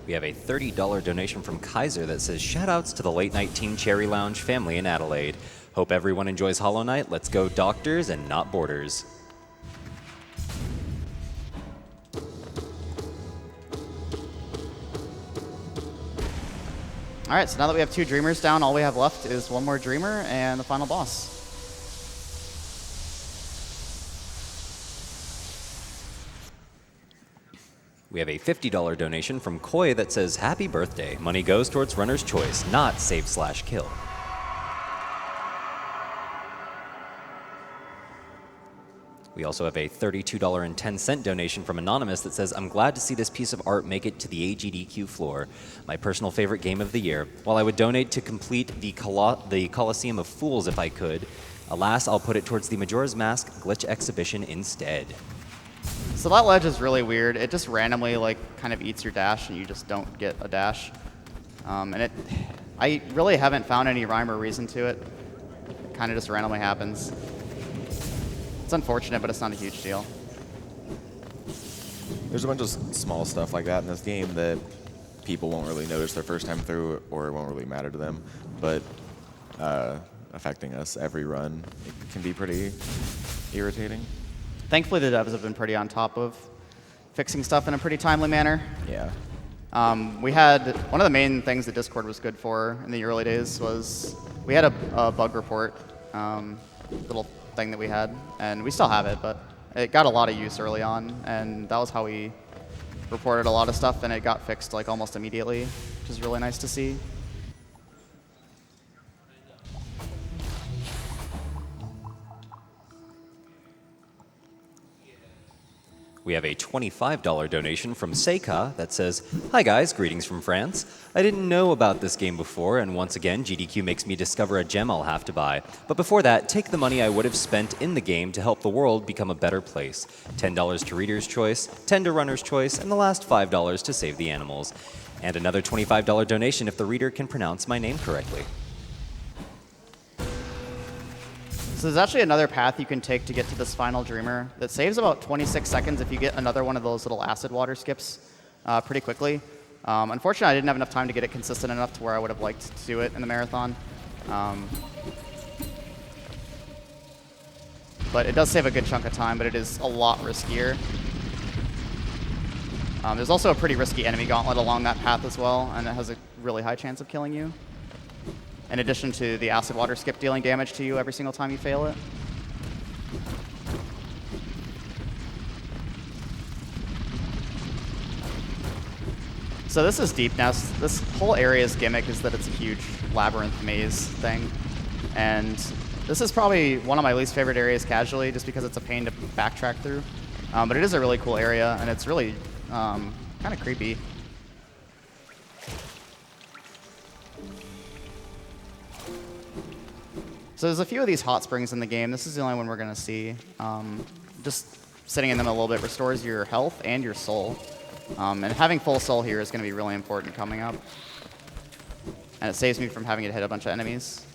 We have a $30 donation from Kaiser that says, shoutouts to the Late Night Teen Cherry Lounge family in Adelaide. Hope everyone enjoys Hollow Knight. Let's go Doctors and not Borders. All right, so now that we have 2 Dreamers down, all we have left is one more Dreamer and the final boss. We have a $50 donation from Koi that says, happy birthday. Money goes towards runner's choice, not save/kill. We also have a $32.10 donation from Anonymous that says, I'm glad to see this piece of art make it to the AGDQ floor. My personal favorite game of the year. While I would donate to complete the Colosseum of Fools if I could, alas, I'll put it towards the Majora's Mask glitch exhibition instead. So that ledge is really weird. It just randomly like kind of eats your dash and you just don't get a dash. I really haven't found any rhyme or reason to it. It kind of just randomly happens. It's unfortunate, but it's not a huge deal. There's a bunch of small stuff like that in this game that people won't really notice their first time through, or it won't really matter to them. But affecting us every run. It can be pretty irritating. Thankfully, the devs have been pretty on top of fixing stuff in a pretty timely manner. Yeah. We had one of the main things that Discord was good for in the early days was we had a bug report little thing that we had, and we still have it, but it got a lot of use early on, and that was how we reported a lot of stuff, and it got fixed like almost immediately, which is really nice to see. We have a $25 donation from Seika that says, "Hi guys, greetings from France. I didn't know about this game before, and once again, GDQ makes me discover a gem I'll have to buy. But before that, take the money I would have spent in the game to help the world become a better place. $10 to Reader's Choice, $10 to Runner's Choice, and the last $5 to Save the Animals. And another $25 donation if the reader can pronounce my name correctly." So there's actually another path you can take to get to this final Dreamer that saves about 26 seconds if you get another one of those little acid water skips pretty quickly. Unfortunately, I didn't have enough time to get it consistent enough to where I would have liked to do it in the marathon. But it does save a good chunk of time, but it is a lot riskier. There's also a pretty risky enemy gauntlet along that path as well, and it has a really high chance of killing you, in addition to the acid water skip dealing damage to you every single time you fail it. So this is Deep Nest. This whole area's gimmick is that it's a huge labyrinth maze thing. And this is probably one of my least favorite areas casually, just because it's a pain to backtrack through. But it is a really cool area, and it's really kind of creepy. So there's a few of these hot springs in the game. This is the only one we're going to see. Just sitting in them a little bit restores your health and your soul. And having full soul here is going to be really important coming up. And it saves me from having to hit a bunch of enemies.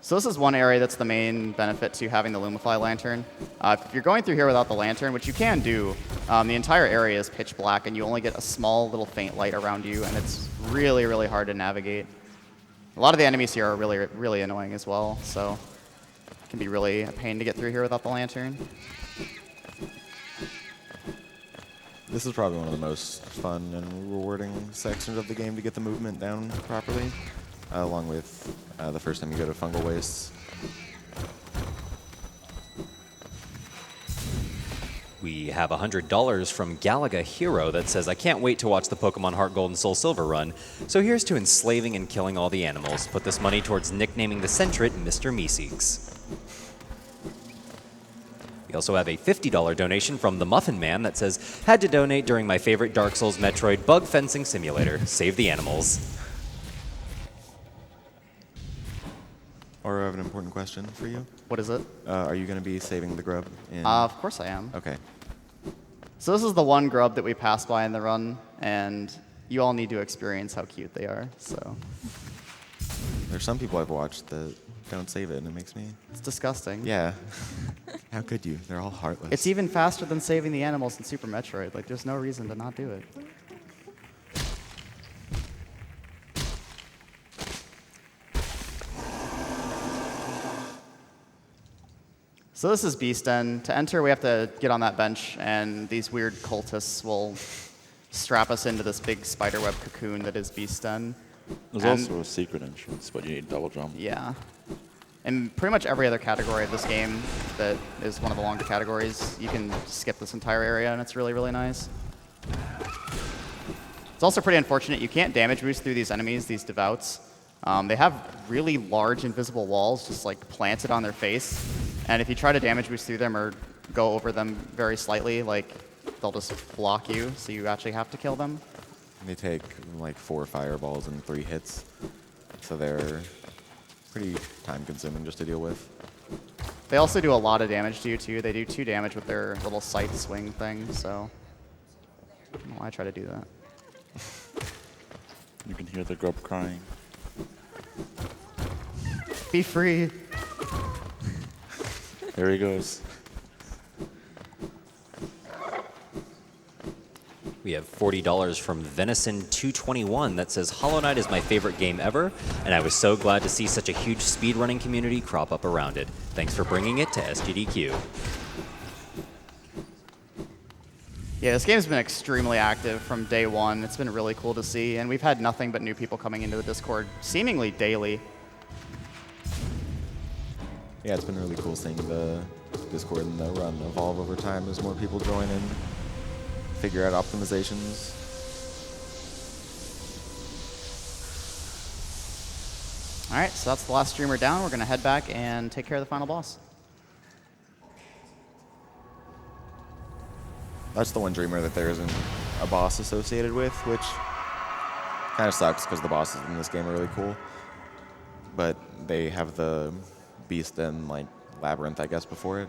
So this is one area that's the main benefit to having the Lumify lantern. If you're going through here without the lantern, which you can do, the entire area is pitch black and you only get a small little faint light around you, and it's really, really hard to navigate. A lot of the enemies here are really, really annoying as well, so it can be really a pain to get through here without the lantern. This is probably one of the most fun and rewarding sections of the game to get the movement down properly, along with the first time you go to Fungal Wastes. We have $100 from Galaga Hero that says, "I can't wait to watch the Pokemon Heart Gold and Soul Silver run, so here's to enslaving and killing all the animals. Put this money towards nicknaming the Sentret Mr. Meeseeks." We also have a $50 donation from the Muffin Man that says, "Had to donate during my favorite Dark Souls Metroid bug fencing simulator. Save the animals." Or I have an important question for you. What is it? Are you going to be saving the grub? Of course I am. Okay. So this is the one grub that we passed by in the run, and you all need to experience how cute they are. So There's some people I've watched that don't save it, and it makes me... it's disgusting. Yeah. How could you? They're all heartless. It's even faster than saving the animals in Super Metroid. Like, there's no reason to not do it. So this is Beast Den. To enter, we have to get on that bench, and these weird cultists will strap us into this big spiderweb cocoon that is Beast Den. There's And- also a secret entrance, but you need double jump. Yeah. In pretty much every other category of this game that is one of the longer categories, you can skip this entire area, and it's really, really nice. It's also pretty unfortunate. You can't damage boost through these enemies, these devouts. They have really large invisible walls just like planted on their face. And if you try to damage boost through them or go over them very slightly, like they'll just block you, so you actually have to kill them. They take like 4 fireballs in 3 hits, so they're pretty time-consuming just to deal with. They also do a lot of damage to you too. They do 2 damage with their little scythe swing thing, so I don't know why I try to do that. You can hear the grub crying. Be free. There he goes. We have $40 from Venison221 that says, Hollow Knight is my favorite game ever, and I was so glad to see such a huge speedrunning community crop up around it. Thanks for bringing it to SGDQ. Yeah, this game's been extremely active from day one. It's been really cool to see, and we've had nothing but new people coming into the Discord seemingly daily. Yeah, it's been really cool seeing the Discord and the run evolve over time as more people join and figure out optimizations. All right, so that's the last streamer down. We're going to head back and take care of the final boss. That's the one dreamer that there isn't a boss associated with, which kind of sucks because the bosses in this game are really cool. But they have the beast and like labyrinth, I guess, before it.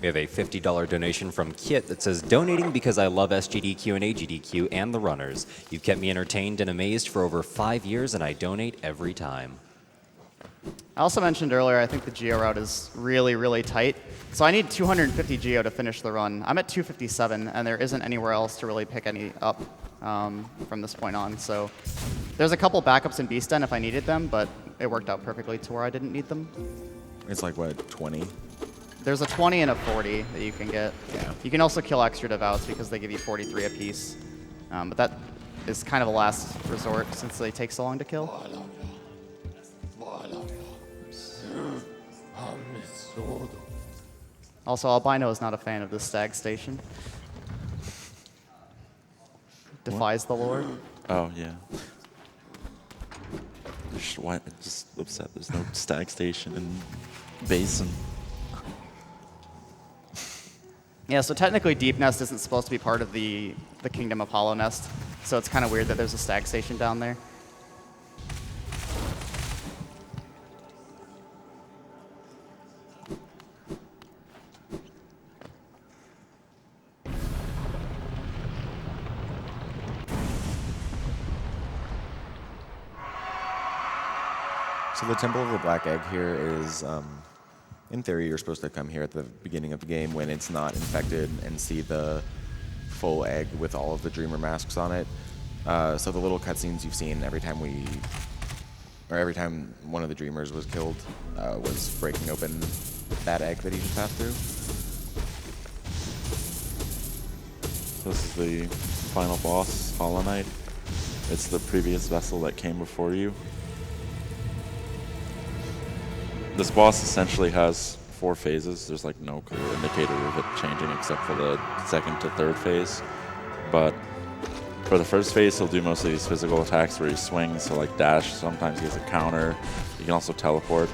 We have a $50 donation from Kit that says, donating because I love SGDQ and AGDQ and the runners. You've kept me entertained and amazed for over 5 years, and I donate every time. I also mentioned earlier, I think the geo route is really, really tight. So I need 250 geo to finish the run. I'm at 257, and there isn't anywhere else to really pick any up from this point on. So there's a couple backups in Beast Den if I needed them, but it worked out perfectly to where I didn't need them. It's like, what, 20? There's a 20 and a 40 that you can get. Yeah. You can also kill extra devoutes because they give you 43 apiece. But that is kind of a last resort since they take so long to kill. Also, Albino is not a fan of the Stag Station. Defies the Lord. Oh, yeah. Just upset there's no Stag Station in Basin. Yeah, so technically Deep Nest isn't supposed to be part of the Kingdom of Hollow Nest, so it's kind of weird that there's a Stag Station down there. So the Temple of the Black Egg here is, in theory, you're supposed to come here at the beginning of the game when it's not infected and see the full egg with all of the Dreamer masks on it. So the little cutscenes you've seen every time every time one of the Dreamers was killed was breaking open that egg that he just passed through. This is the final boss, Hollow Knight. It's the previous vessel that came before you. This boss essentially has 4 phases. There's like no clear indicator of it changing except for the second to third phase. But for the first phase, he'll do most of these physical attacks where he swings, so like dash, sometimes he has a counter. He can also teleport.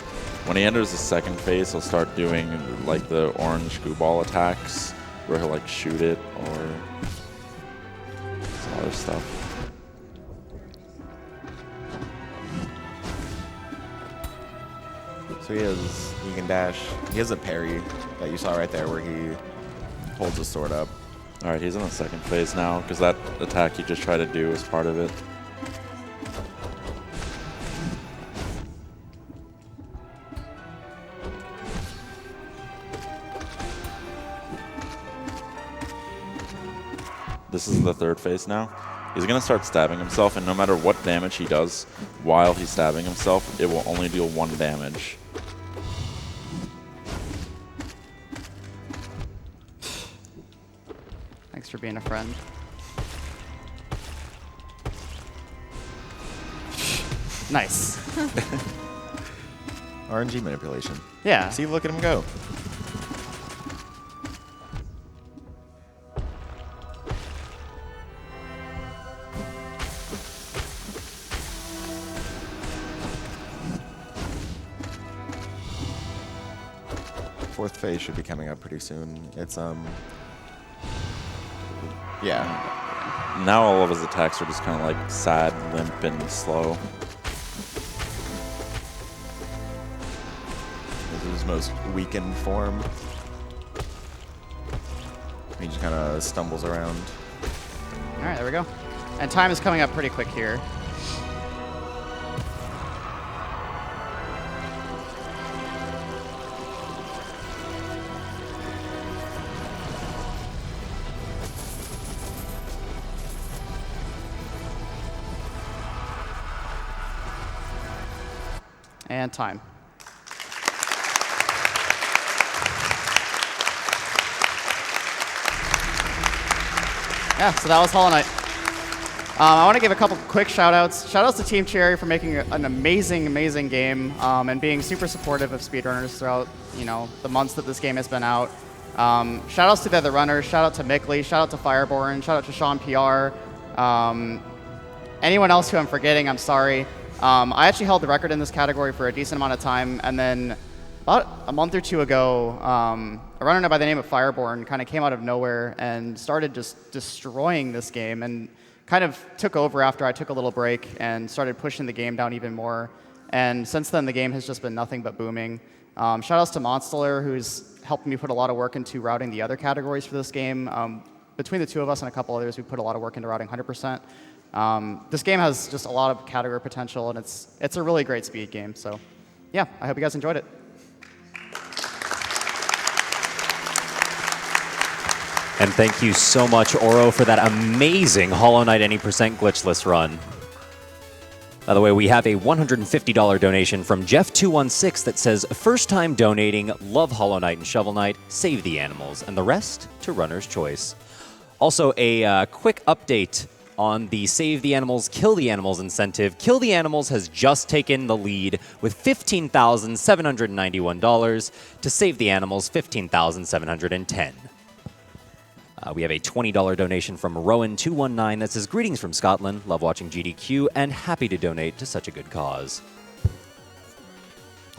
When he enters the second phase, he'll start doing like the orange goo ball attacks where he'll like shoot it or some other stuff. So he can dash. He has a parry that you saw right there where he holds his sword up. All right, he's in the second phase now because that attack he just tried to do is part of it. This is the third phase now. He's going to start stabbing himself, and no matter what damage he does while he's stabbing himself, it will only deal 1 damage. Thanks for being a friend. Nice. RNG manipulation. Yeah. See, look at him go. Fourth phase should be coming up pretty soon. It's yeah. Now all of his attacks are just kind of like sad, limp, and slow. This is his most weakened form. He just kind of stumbles around. All right, there we go. And time is coming up pretty quick here. And time. Yeah, so that was Hollow Knight. I want to give a couple quick shout-outs. Shout-outs to Team Cherry for making an amazing, amazing game and being super supportive of speedrunners throughout, the months that this game has been out. Shout-outs to the other runners. Shout-out to Mickley. Shout-out to Fireborn. Shout-out to Sean PR. Anyone else who I'm forgetting, I'm sorry. I actually held the record in this category for a decent amount of time, and then about a month or two ago, a runner by the name of Fireborn kind of came out of nowhere and started just destroying this game and kind of took over after I took a little break and started pushing the game down even more. And since then, the game has just been nothing but booming. Shout-outs to Monster, who's helped me put a lot of work into routing the other categories for this game. Between the two of us and a couple others, we put a lot of work into routing 100%. This game has just a lot of category potential, and it's a really great speed game. So yeah, I hope you guys enjoyed it. And thank you so much, Oro, for that amazing Hollow Knight Any% Glitchless run. By the way, we have a $150 donation from Jeff216 that says, first time donating, love Hollow Knight and Shovel Knight, save the animals, and the rest to runner's choice. Also, a quick update on the Save the Animals, Kill the Animals incentive. Kill the Animals has just taken the lead with $15,791 to Save the Animals, $15,710. We have a $20 donation from Rowan219 that says, greetings from Scotland, love watching GDQ, and happy to donate to such a good cause.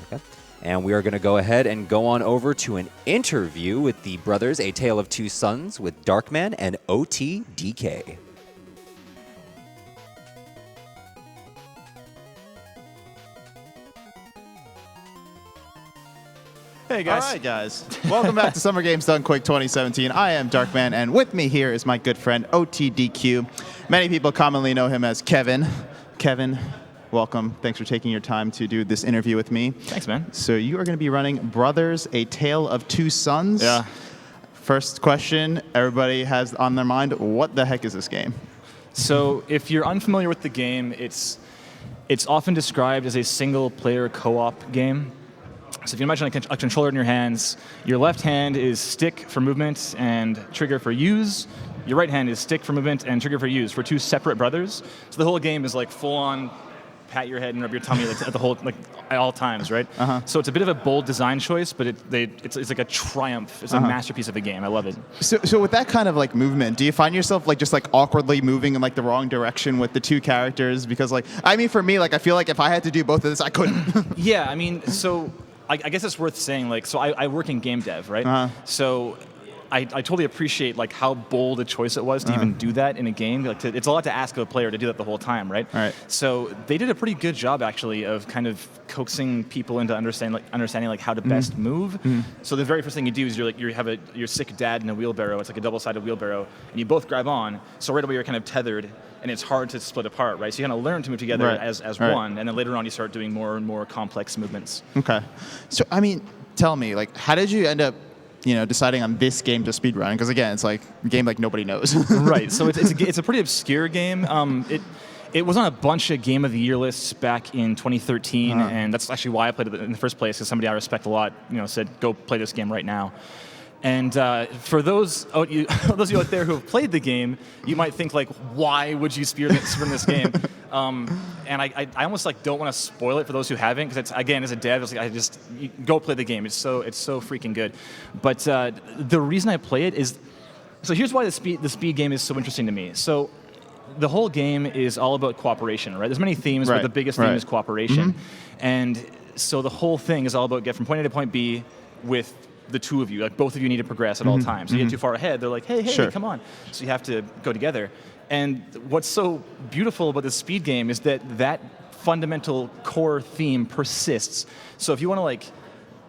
Okay. And we are going to go ahead and go on over to an interview with the brothers, A Tale of Two Sons, with Darkman and OTDK. Hey guys. All right, guys. Welcome back to Summer Games Done Quick 2017. I am Darkman, and with me here is my good friend OTDQ. Many people commonly know him as Kevin. Kevin, welcome. Thanks for taking your time to do this interview with me. Thanks, man. So you are going to be running Brothers, A Tale of Two Sons. Yeah. First question everybody has on their mind, what the heck is this game? So if you're unfamiliar with the game, it's often described as a single-player co-op game. So if you imagine a controller in your hands, your left hand is stick for movement and trigger for use. Your right hand is stick for movement and trigger for use for two separate brothers. So the whole game is like full-on pat your head and rub your tummy at all times, right? Uh-huh. So it's a bit of a bold design choice, but it's like a triumph. It's a masterpiece of a game. I love it. So with that kind of like movement, do you find yourself like just like awkwardly moving in like the wrong direction with the two characters? Because for me, I feel like if I had to do both of this, I couldn't. Yeah, so I guess it's worth saying, I work in game dev, right? Uh-huh. So I totally appreciate how bold a choice it was to even do that in a game. It's a lot to ask of a player to do that the whole time, right? Right. So they did a pretty good job actually of kind of coaxing people into understanding how to best move. Mm-hmm. So the very first thing you do is you have your sick dad in a wheelbarrow. It's like a double-sided wheelbarrow, and you both grab on. So right away you're kind of tethered, and it's hard to split apart, right? So you kind of learn to move together as one, and then later on you start doing more and more complex movements. Okay. So tell me, how did you end up deciding on this game to speedrun? Because again, it's like a game nobody knows. Right. So it's a pretty obscure game. It was on a bunch of Game of the Year lists back in 2013, and that's actually why I played it in the first place. Because somebody I respect a lot, said, "Go play this game right now." And for those of you out there who have played the game, you might think why would you speedrun this game? And I almost don't want to spoil it for those who haven't, because again, as a dev, go play the game. It's so freaking good. But the reason I play it is, so here's why the speed game is so interesting to me. So the whole game is all about cooperation, right? There's many themes, but the biggest theme is cooperation. Mm-hmm. And so the whole thing is all about get from point A to point B with the two of you. Both of you need to progress at all times. So you get too far ahead, they're like, hey, come on. So you have to go together. And what's so beautiful about this speed game is that fundamental core theme persists. So if you want to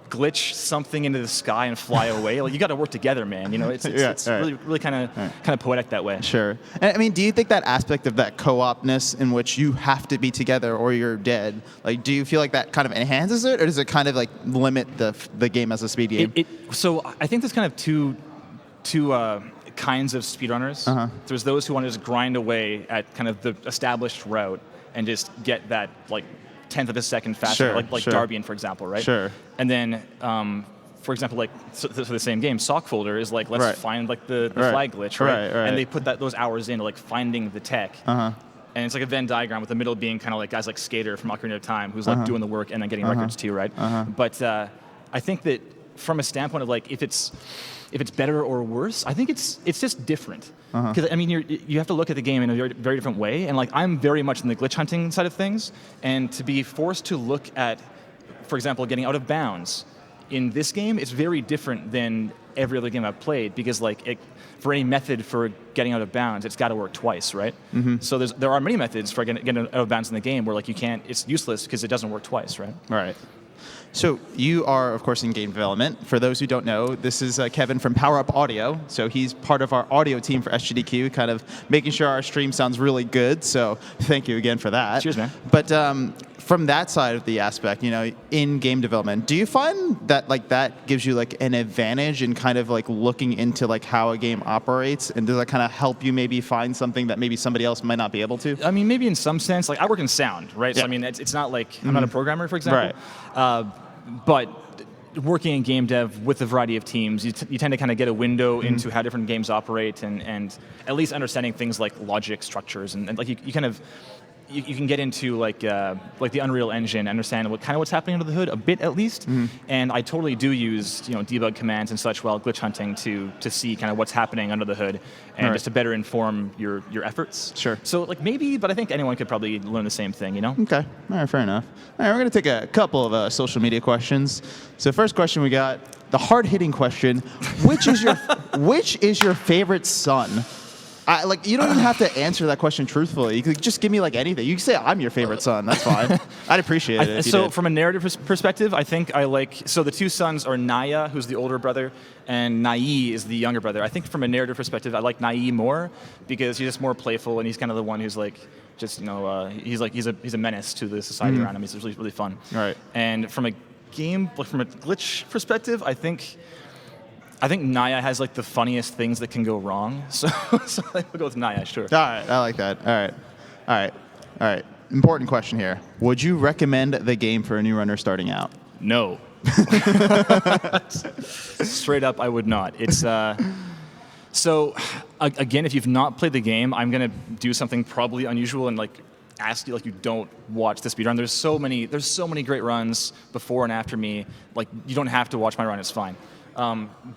glitch something into the sky and fly away, you got to work together, man. It's really kind of poetic that way. Sure. And do you think that aspect of that co-opness in which you have to be together or you're dead, do you feel like that kind of enhances it, or does it kind of limit the game as a speed game? So I think there's kind of two kinds of speedrunners. Uh-huh. There's those who want to just grind away at kind of the established route and just get that 10 tenth of a second faster, Sure, like sure. Darbian, for example, right? Sure. And then, for example, like for the same game, Sock Folder is like, let's Right. find like the Right. flag glitch, right? Right. And they put those hours into like finding the tech. Uh-huh. And it's like a Venn diagram with the middle being kind of like guys like Skater from Ocarina of Time, who's like doing the work and then getting records too, right? But I think that from a standpoint of like if it's better or worse, I think it's just different. Because I mean, you have to look at the game in a very, very different way. And like I'm very much in the glitch hunting side of things, and to be forced to look at, for example, getting out of bounds in this game, it's very different than every other game I've played, because like for any method for getting out of bounds, it's got to work twice, right? So there are many methods for getting out of bounds in the game where like you can't, it's useless because it doesn't work twice, right? Right. So you are, of course, in game development. For those who don't know, this is Kevin from Power Up Audio. So he's part of our audio team for SGDQ, kind of making sure our stream sounds really good. So thank you again for that. Cheers, man. But from that side of the aspect, you know, in game development, do you find that like that gives you like an advantage in kind of like looking into like how a game operates, and does that kind of help you maybe find something that maybe somebody else might not be able to? I mean, maybe in some sense, like I work in sound, right? Yeah. So I mean, it's not like I'm not a programmer, for example. Right. But working in game dev with a variety of teams, you tend to kind of get a window into how different games operate, and at least understanding things like logic structures, and like you kind of you can get into like the Unreal Engine, understand what's happening under the hood a bit at least. And I totally do use debug commands and such while glitch hunting to see kind of what's happening under the hood, and Right. just to better inform your efforts. Sure. So like maybe, but I think anyone could probably learn the same thing, Okay. All right, fair enough. All right, we're going to take a couple of social media questions. So first question we got, the hard-hitting question, which is your favorite son? You don't even have to answer that question truthfully. You could just give me like anything. You can say I'm your favorite son. That's fine. I'd appreciate it if you So did. from a narrative perspective, I think so the two sons are Naya, who's the older brother, and Nai is the younger brother. I think from a narrative perspective, I like Nai more because he's just more playful, and he's kind of the one who's like just he's a menace to the society around him. He's really, really fun. Right. And from a glitch perspective, I think Naya has like the funniest things that can go wrong. So I would go with Naya, sure. All right, I like that. All right. Important question here. Would you recommend the game for a new runner starting out? No. Straight up, I would not. It's so again, if you've not played the game, I'm gonna do something probably unusual and like ask you like you don't watch the speedrun. There's so many great runs before and after me. Like you don't have to watch my run. It's fine.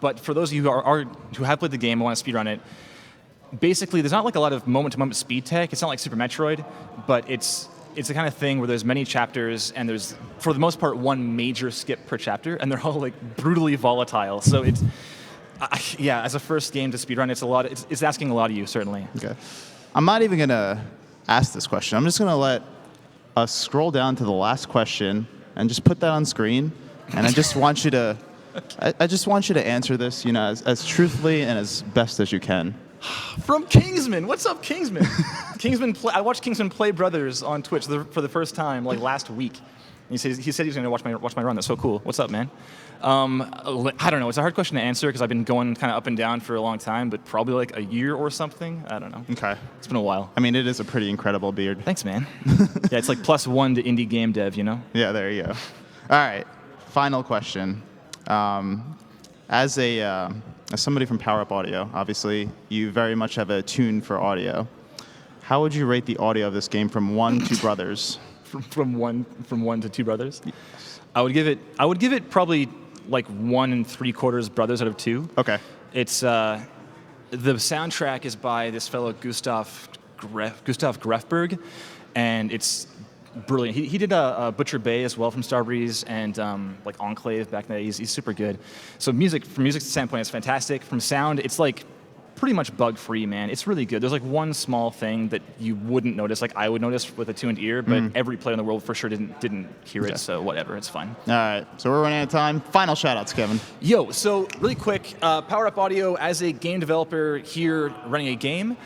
But for those of you who have played the game and want to speedrun it, basically there's not like a lot of moment-to-moment speed tech. It's not like Super Metroid, but it's the kind of thing where there's many chapters and there's, for the most part, one major skip per chapter, and they're all like brutally volatile. So it's, as a first game to speedrun, it's asking a lot of you, certainly. Okay. I'm not even going to ask this question. I'm just going to let us scroll down to the last question and just put that on screen, and I just want you to I just want you to answer this, as truthfully and as best as you can. From Kingsman. What's up, Kingsman? I watched Kingsman play Brothers on Twitch for the first time like last week. And he said he was going to watch my run. That's so cool. What's up, man? I don't know. It's a hard question to answer because I've been going kind of up and down for a long time, but probably like a year or something. I don't know. Okay. It's been a while. I mean, it is a pretty incredible beard. Thanks, man. Yeah, it's like +1 to indie game dev, Yeah, there you go. All right. Final question. As somebody from Power Up Audio, obviously, you very much have a tune for audio. How would you rate the audio of this game from 1 to Brothers? From one to 2 Brothers? I would give it probably like 1 3/4 Brothers out of 2. Okay. It's the soundtrack is by this fellow Gustav Grefberg, and it's brilliant. He did a Butcher Bay as well from Starbreeze and like Enclave back in the day. He's super good. So from music standpoint, it's fantastic. From sound, it's like pretty much bug-free, man. It's really good. There's like one small thing that you wouldn't notice, like I would notice with a tuned ear, but every player in the world for sure didn't hear it. So whatever, it's fine. All right. So we're running out of time. Final shout-outs, Kevin. Yo, so really quick, Power Up Audio as a game developer here running a game.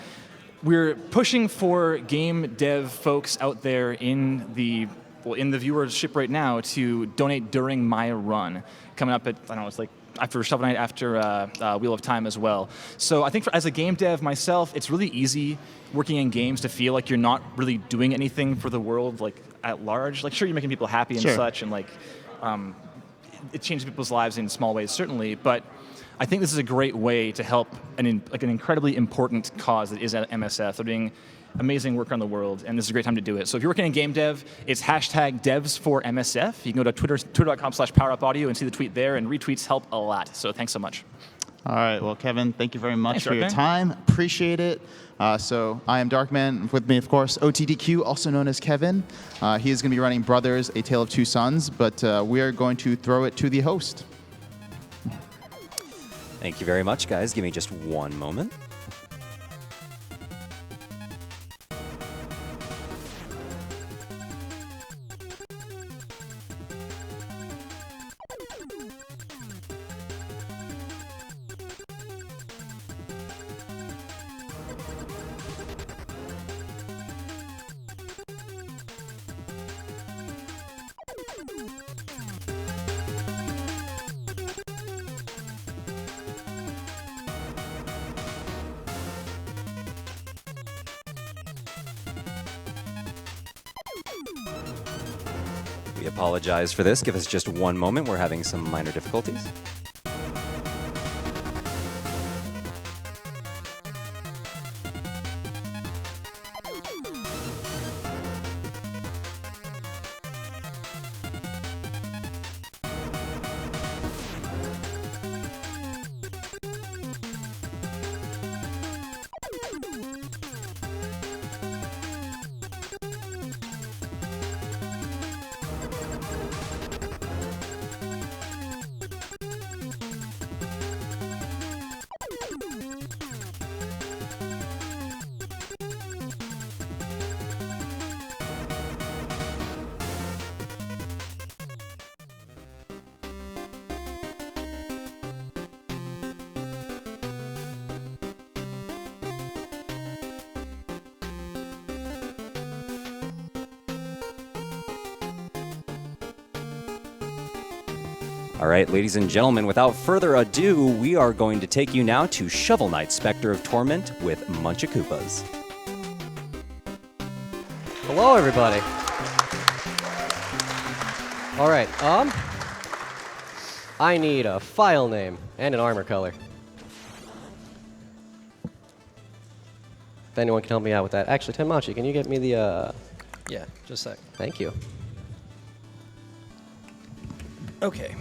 We're pushing for game dev folks out there in the viewership right now to donate during my run. Coming up at, I don't know, it's like after Shovel Knight, after Wheel of Time as well. So I think as a game dev myself, it's really easy working in games to feel like you're not really doing anything for the world. Like at large. Like, sure, you're making people happy and Sure. such, and like, it changes people's lives in small ways, certainly. But I think this is a great way to help an incredibly important cause that is at MSF. They're doing amazing work around the world, and this is a great time to do it. So if you're working in game dev, it's #devs4MSF. You can go to twitter.com/powerup-audio and see the tweet there, and retweets help a lot. So thanks so much. All right. Well, Kevin, thank you very much Thanks, for your Darkman. time. Appreciate it. So I am Darkman. With me, of course, OTDQ, also known as Kevin. He is going to be running Brothers, A Tale of Two Sons, but we are going to throw it to the host. Thank you very much, guys. Give me just one moment. We apologize for this. Give us just one moment. We're having some minor difficulties. All right, ladies and gentlemen, without further ado, we are going to take you now to Shovel Knight Spectre of Torment with Munchakoopas. Hello, everybody. All right, I need a file name and an armor color. If anyone can help me out with that. Actually, Tenmachi, can you get me the, Yeah, just a sec. Thank you. Okay.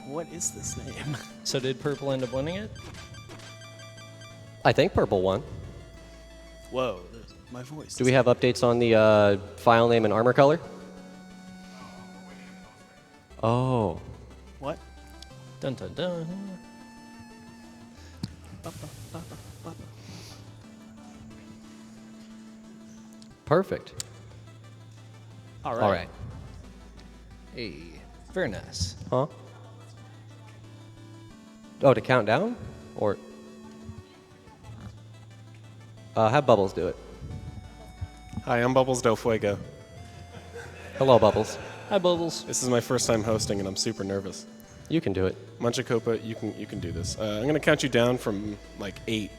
What is this name? So did Purple end up winning it? I think purple won. Whoa, there's my voice. Do we have updates on the file name and armor color? Oh. What? Dun dun dun. Perfect. All right. All right. Hey, very nice. Huh? Oh, to count down? Or... have Bubbles do it. Hi, I'm Bubbles Del Fuego. Hello, Bubbles. Hi, Bubbles. This is my first time hosting, and I'm super nervous. You can do it. Munchacopa, you can do this. I'm gonna count you down from like 8.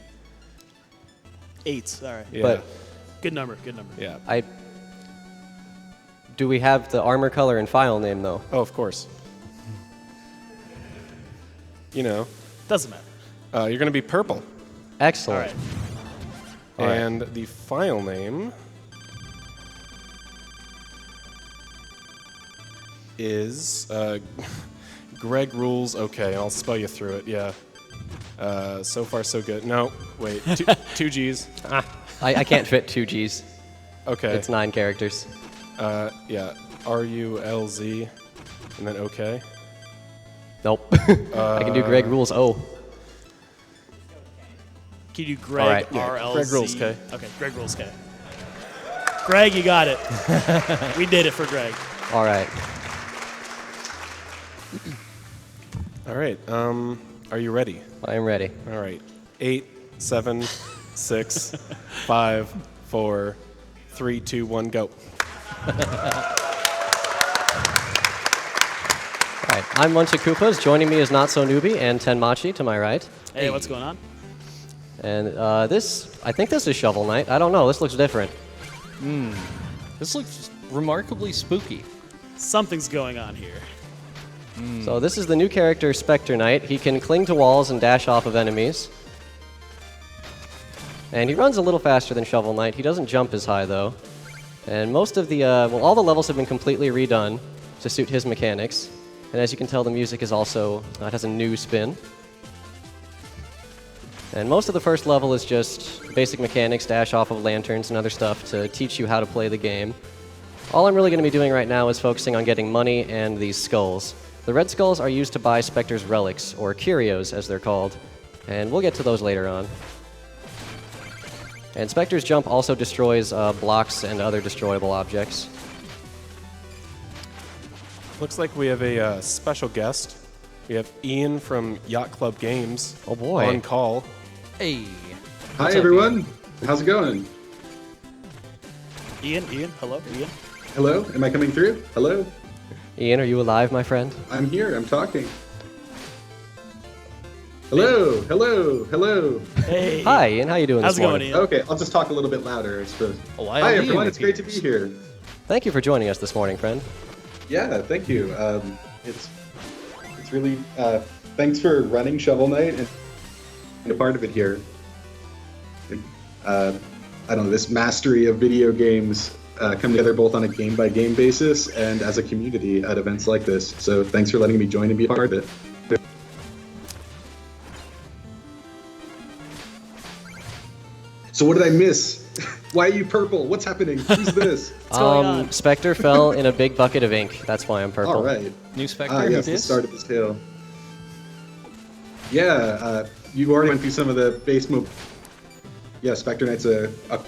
8. All right. Yeah. But Good number. Good number. Yeah. Do we have the armor color and file name, though? Oh, of course. You know. Doesn't matter. You're gonna be purple. All Excellent. right. All right. And the file name is Greg Rules. Okay, I'll spell you through it. Yeah. So far, so good. No, wait. Two G's. I can't fit 2 Gs. Okay. It's 9 characters. Yeah. RULZ, and then okay. Nope. I can do Greg Rules O. Can you do Greg All right. Yeah, RLZ? Greg Rules K. Okay, Greg Rules K. Greg, you got it. We did it for Greg. All right. All right. Are you ready? I am ready. All right. 8, 7, 6, 5, 4, 3, 2, 1, go. All right, I'm Munchie Koopas. Joining me is Not So Newbie and Tenmachi to my right. Hey, what's going on? And I think this is Shovel Knight. I don't know. This looks different. This looks remarkably spooky. Something's going on here. So this is the new character, Spectre Knight. He can cling to walls and dash off of enemies. And he runs a little faster than Shovel Knight. He doesn't jump as high, though. And most of the, all the levels have been completely redone to suit his mechanics. And as you can tell, the music is also, it has a new spin. And most of the first level is just basic mechanics, dash off of lanterns and other stuff to teach you how to play the game. All I'm really going to be doing right now is focusing on getting money and these skulls. The red skulls are used to buy Spectre's relics, or curios as they're called, and we'll get to those later on. And Spectre's jump also destroys blocks and other destroyable objects. Looks like we have a special guest. We have Ian from Yacht Club Games. Oh boy. On call. Hey. Hi, everyone. How's it going? Ian, hello, Ian. Hello? Am I coming through? Hello? Ian, are you alive, my friend? I'm here. I'm talking. Hello, hello, hello. Hey. Hi, Ian. How you doing How's this it going, morning? Ian? Okay, I'll just talk a little bit louder, I suppose. Why Hi, Ian everyone. It's great to be appears. here. Thank you for joining us this morning, friend. Yeah, thank you. It's really thanks for running Shovel Knight and a part of it here. I don't know, this mastery of video games come together both on a game-by-game basis and as a community at events like this. So thanks for letting me join and be a part of it. So what did I miss? Why are you purple? What's happening? Who's this? going on? Spectre fell in a big bucket of ink. That's why I'm purple. All right. New Spectre, Ah, yes, who the dis? start of this tale. Yeah, you already went through some of the base move. Yeah, Spectre Knight's a quick